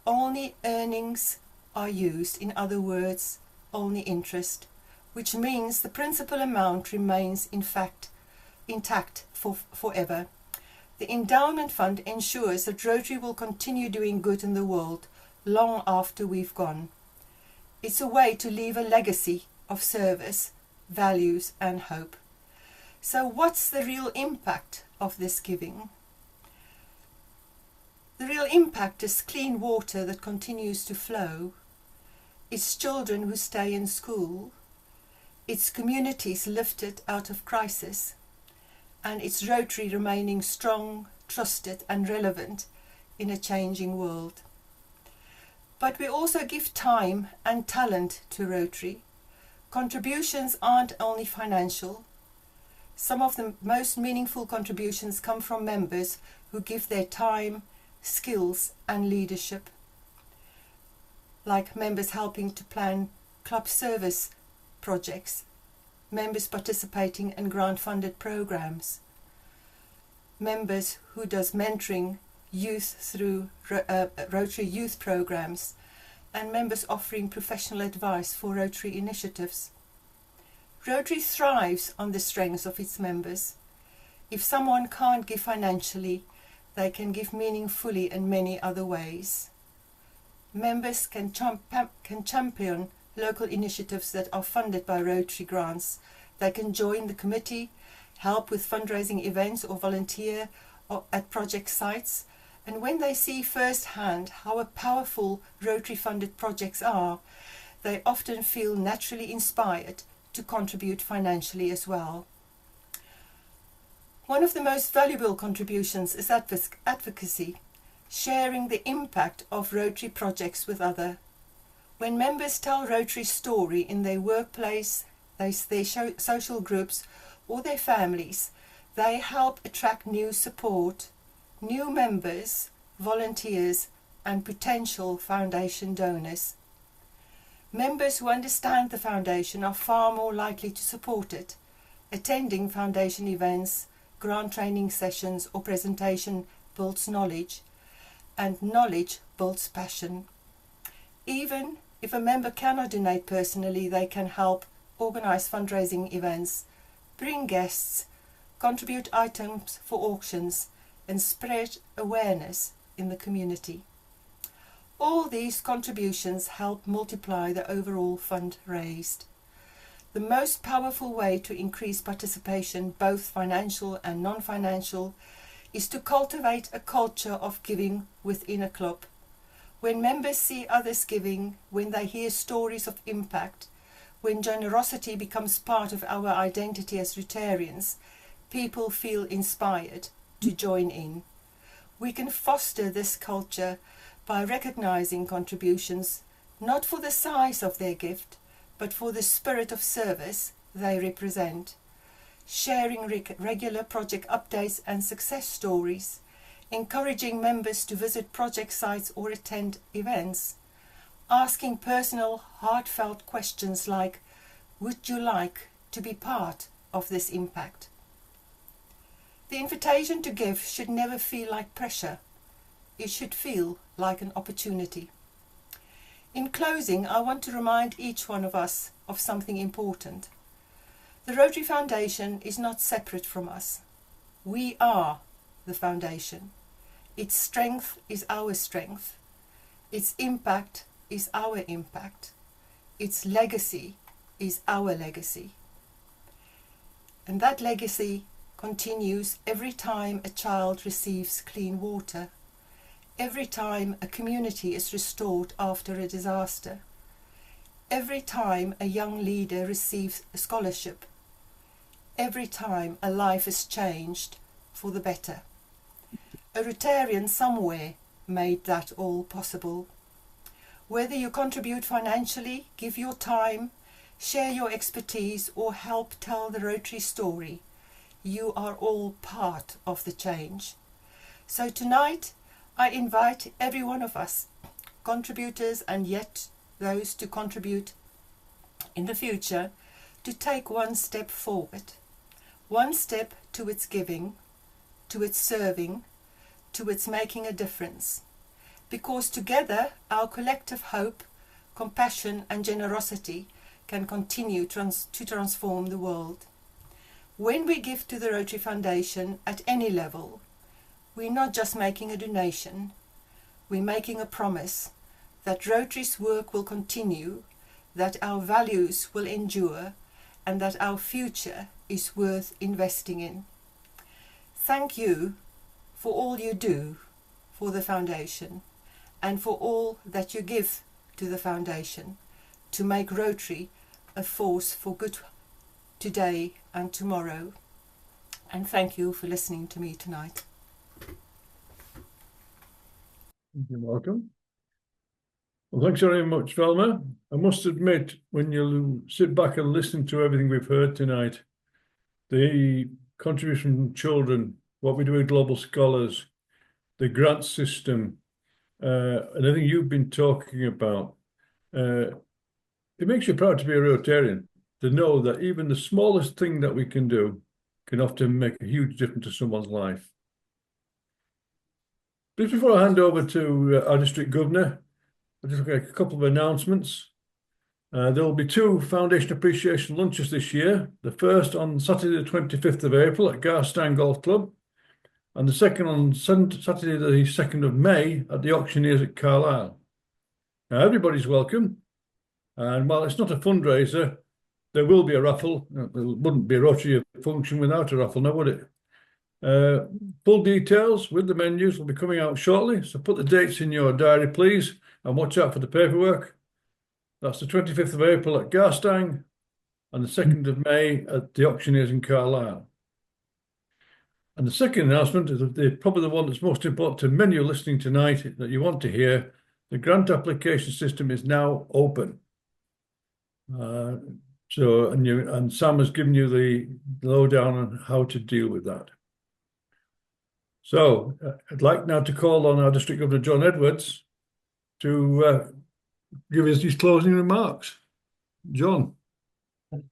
Only earnings are used, in other words, only interest, which means the principal amount remains intact forever. The Endowment Fund ensures that Rotary will continue doing good in the world long after we've gone. It's a way to leave a legacy of service, values and hope. So what's the real impact of this giving? The real impact is clean water that continues to flow. It's children who stay in school. It's communities lifted out of crisis. And it's Rotary remaining strong, trusted and relevant in a changing world. But we also give time and talent to Rotary. Contributions aren't only financial. Some of the most meaningful contributions come from members who give their time, skills and leadership, like members helping to plan club service projects, members participating in grant-funded programs, members who does mentoring youth through Rotary youth programs, and members offering professional advice for Rotary initiatives. Rotary thrives on the strengths of its members. If someone can't give financially, they can give meaningfully in many other ways. Members can champion local initiatives that are funded by Rotary grants. They can join the committee, help with fundraising events or volunteer at project sites. And when they see firsthand how powerful Rotary funded projects are, they often feel naturally inspired to contribute financially as well. One of the most valuable contributions is advocacy, sharing the impact of Rotary projects with others. When members tell Rotary's story in their workplace, their social groups or their families, they help attract new support, new members, volunteers and potential foundation donors. Members who understand the foundation are far more likely to support it, attending foundation events, grant training sessions or presentation builds knowledge, and knowledge builds passion. Even if a member cannot donate personally, they can help organize fundraising events, bring guests, contribute items for auctions, and spread awareness in the community. All these contributions help multiply the overall fund raised. The most powerful way to increase participation, both financial and non-financial, is to cultivate a culture of giving within a club. When members see others giving, when they hear stories of impact, when generosity becomes part of our identity as Rotarians, people feel inspired to join in. We can foster this culture by recognizing contributions not for the size of their gift, but for the spirit of service they represent, sharing regular project updates and success stories, encouraging members to visit project sites or attend events, asking personal, heartfelt questions like, would you like to be part of this impact? The invitation to give should never feel like pressure. It should feel like an opportunity. In closing, I want to remind each one of us of something important. The Rotary Foundation is not separate from us. We are the foundation. Its strength is our strength. Its impact is our impact. Its legacy is our legacy. And that legacy continues every time a child receives clean water, every time a community is restored after a disaster, every time a young leader receives a scholarship, every time a life is changed for the better. A Rotarian somewhere made that all possible. Whether you contribute financially, give your time, share your expertise, or help tell the Rotary story, you are all part of the change. So tonight, I invite every one of us, contributors and yet those to contribute in the future, to take one step forward. One step to its giving, to its serving, to its making a difference. Because together, our collective hope, compassion and generosity can continue to transform the world. When we give to the Rotary Foundation at any level, we're not just making a donation, we're making a promise that Rotary's work will continue, that our values will endure, and that our future is worth investing in. Thank you for all you do for the Foundation and for all that you give to the Foundation to make Rotary a force for good today and tomorrow. And thank you for listening to me tonight. You're welcome. Well, thanks very much, Velma. I must admit, when you sit back and listen to everything we've heard tonight, the contribution from children, what we do with Global Scholars, the grant system, and everything you've been talking about, it makes you proud to be a Rotarian, to know that even the smallest thing that we can do can often make a huge difference to someone's life. Just before I hand over to our District Governor, I'll just make a couple of announcements. There will be 2 Foundation Appreciation Lunches this year. The first on Saturday the 25th of April at Garstang Golf Club, and the second on Saturday the 2nd of May at the Auctioneers at Carlisle. Now, everybody's welcome, and while it's not a fundraiser, there will be a raffle. There wouldn't be a Rotary function without a raffle, now would it? Full details with the menus will be coming out shortly, so put the dates in your diary, please, and watch out for the paperwork. That's the 25th of April at Garstang and the 2nd of May at the Auctioneers in Carlisle. And the second announcement is probably the one that's most important to many of you listening tonight that you want to hear. The grant application system is now open. And Sam has given you the lowdown on how to deal with that. So I'd like now to call on our District Governor, John Edwards, to give us his closing remarks. John.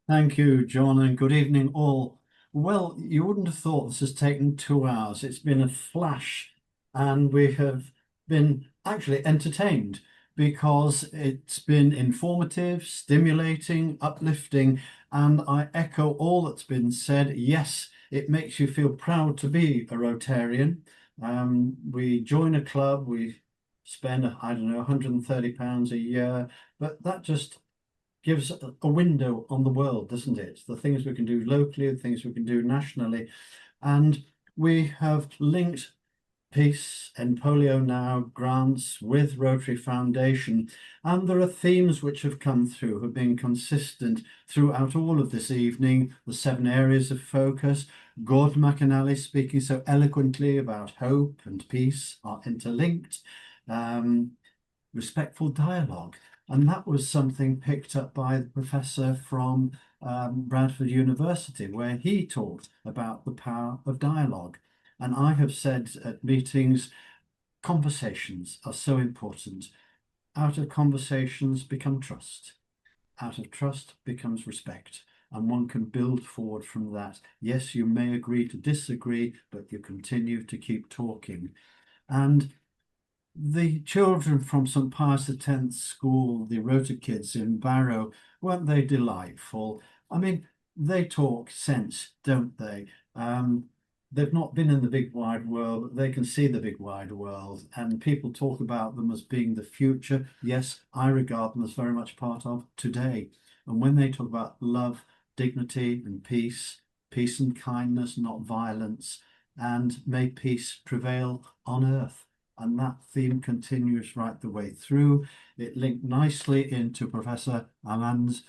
Thank you, John, and good evening all. Well, you wouldn't have thought this has taken 2 hours. It's been a flash, and we have been actually entertained because it's been informative, stimulating, uplifting, and I echo all that's been said. Yes, it makes you feel proud to be a Rotarian. We join a club, we spend, I don't know, £130 a year, but that just gives a window on the world, doesn't it? The things we can do locally, the things we can do nationally. And we have linked Peace and Polio Now grants with Rotary Foundation, and there are themes which have come through, have been consistent throughout all of this evening. The 7 areas of focus, Gordon McAnally speaking so eloquently about hope and peace are interlinked, respectful dialogue, and that was something picked up by the professor from Bradford University, where he talked about the power of dialogue. And I have said at meetings, conversations are so important. Out of conversations become trust. Out of trust becomes respect. And one can build forward from that. Yes, you may agree to disagree, but you continue to keep talking. And the children from St. Pius X School, the Rota kids in Barrow, weren't they delightful? I mean, they talk sense, don't they? They've not been in the big wide world, but they can see the big wide world, and people talk about them as being the future. Yes, I regard them as very much part of today. And when they talk about love, dignity and peace and kindness, not violence, and may peace prevail on earth. And that theme continues right the way through. It linked nicely into Professor Aman's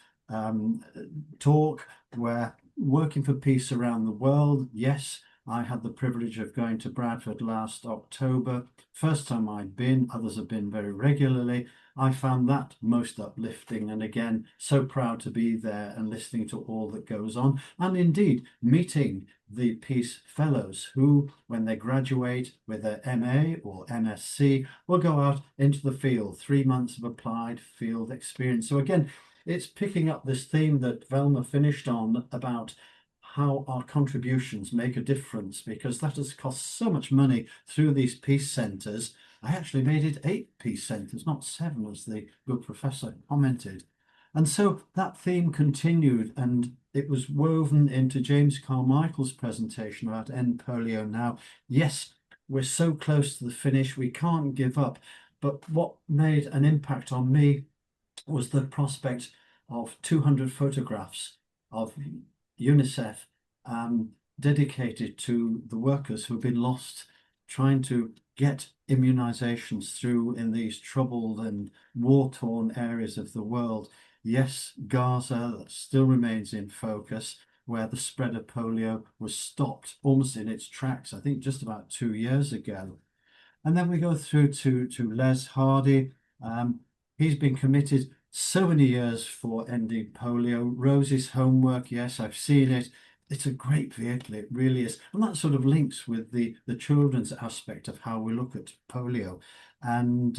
talk, where working for peace around the world, yes, I had the privilege of going to Bradford last October. First time I'd been, others have been very regularly. I found that most uplifting, and again, so proud to be there and listening to all that goes on, and indeed meeting the Peace Fellows who, when they graduate with their MA or MSc, will go out into the field, 3 months of applied field experience. So again, it's picking up this theme that Velma finished on about how our contributions make a difference, because that has cost so much money through these peace centres. I actually made it 8 peace centres, not 7, as the good professor commented. And so that theme continued, and it was woven into James Carmichael's presentation about End Polio Now. Yes, we're so close to the finish, we can't give up. But what made an impact on me was the prospect of 200 photographs of UNICEF dedicated to the workers who have been lost trying to get immunizations through in these troubled and war-torn areas of the world. Yes, Gaza still remains in focus, where the spread of polio was stopped almost in its tracks, I think just about 2 years ago. And then we go through to Les Hardy. He's been committed so many years for ending polio. Rosie's homework, yes, I've seen it. It's a great vehicle, it really is. And that sort of links with the children's aspect of how we look at polio and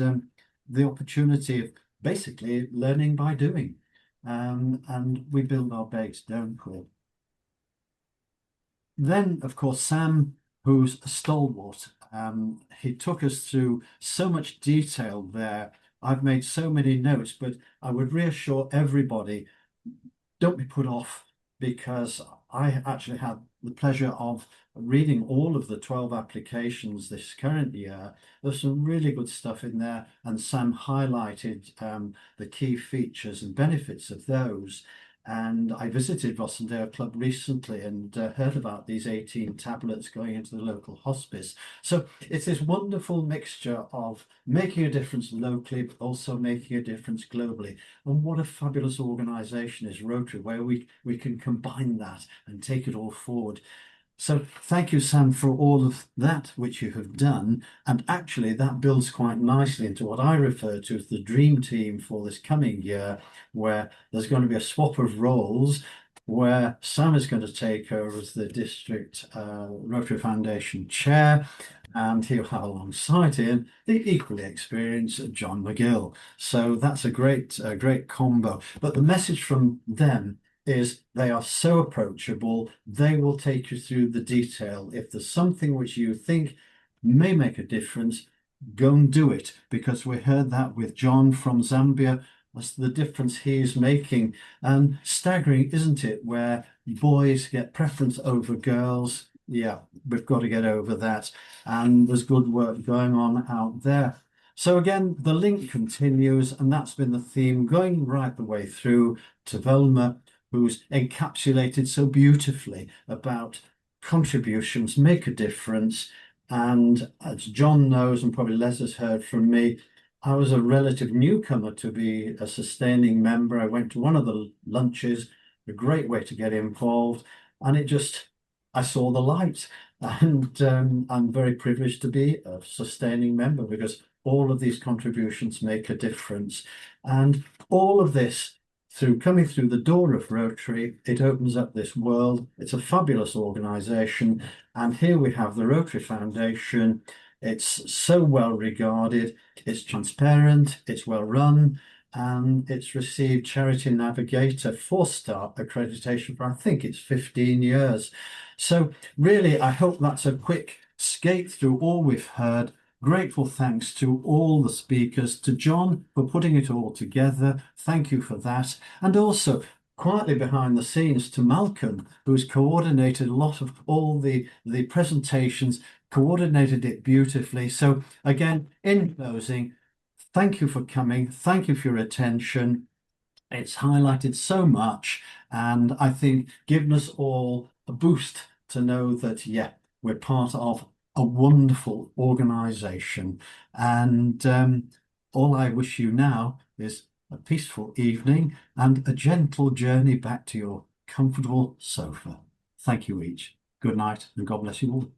the opportunity of basically learning by doing. And we build our base, don't we? Then, of course, Sam, who's a stalwart, he took us through so much detail there. I've made so many notes, but I would reassure everybody, don't be put off, because I actually had the pleasure of reading all of the 12 applications this current year. There's some really good stuff in there, and Sam highlighted the key features and benefits of those. And I visited Rossendale Club recently and heard about these 18 tablets going into the local hospice. So it's this wonderful mixture of making a difference locally, but also making a difference globally. And what a fabulous organisation is Rotary, where we can combine that and take it all forward. So thank you, Sam, for all of that which you have done. And actually that builds quite nicely into what I refer to as the dream team for this coming year, where there's going to be a swap of roles, where Sam is going to take over as the District Rotary Foundation Chair, and he'll have alongside him the equally experienced John McGill. So that's a great combo. But the message from them is they are so approachable. They will take you through the detail. If there's something which you think may make a difference, go and do it, because we heard that with John from Zambia, as the difference he is making. And staggering, isn't it, where boys get preference over girls? Yeah, we've got to get over that. And there's good work going on out there. So again, the link continues, and that's been the theme going right the way through to Velma, who's encapsulated so beautifully about contributions make a difference. And as John knows, and probably Les has heard from me, I was a relative newcomer to be a sustaining member. I went to one of the lunches, a great way to get involved, and I saw the light. And I'm very privileged to be a sustaining member, because all of these contributions make a difference. And all of this, through coming through the door of Rotary, it opens up this world. It's a fabulous organisation. And here we have the Rotary Foundation. It's so well regarded, it's transparent, it's well run, and it's received Charity Navigator 4-star accreditation for, I think it's 15 years. So really, I hope that's a quick skate through all we've heard. Grateful thanks to all the speakers, to John for putting it all together. Thank you for that. And also, quietly behind the scenes, to Malcolm, who's coordinated a lot of all the presentations, coordinated it beautifully. So again, in closing, thank you for coming. Thank you for your attention. It's highlighted so much, and I think given us all a boost to know that, yeah, we're part of a wonderful organisation. And all I wish you now is a peaceful evening and a gentle journey back to your comfortable sofa. Thank you each. good night and God bless you all.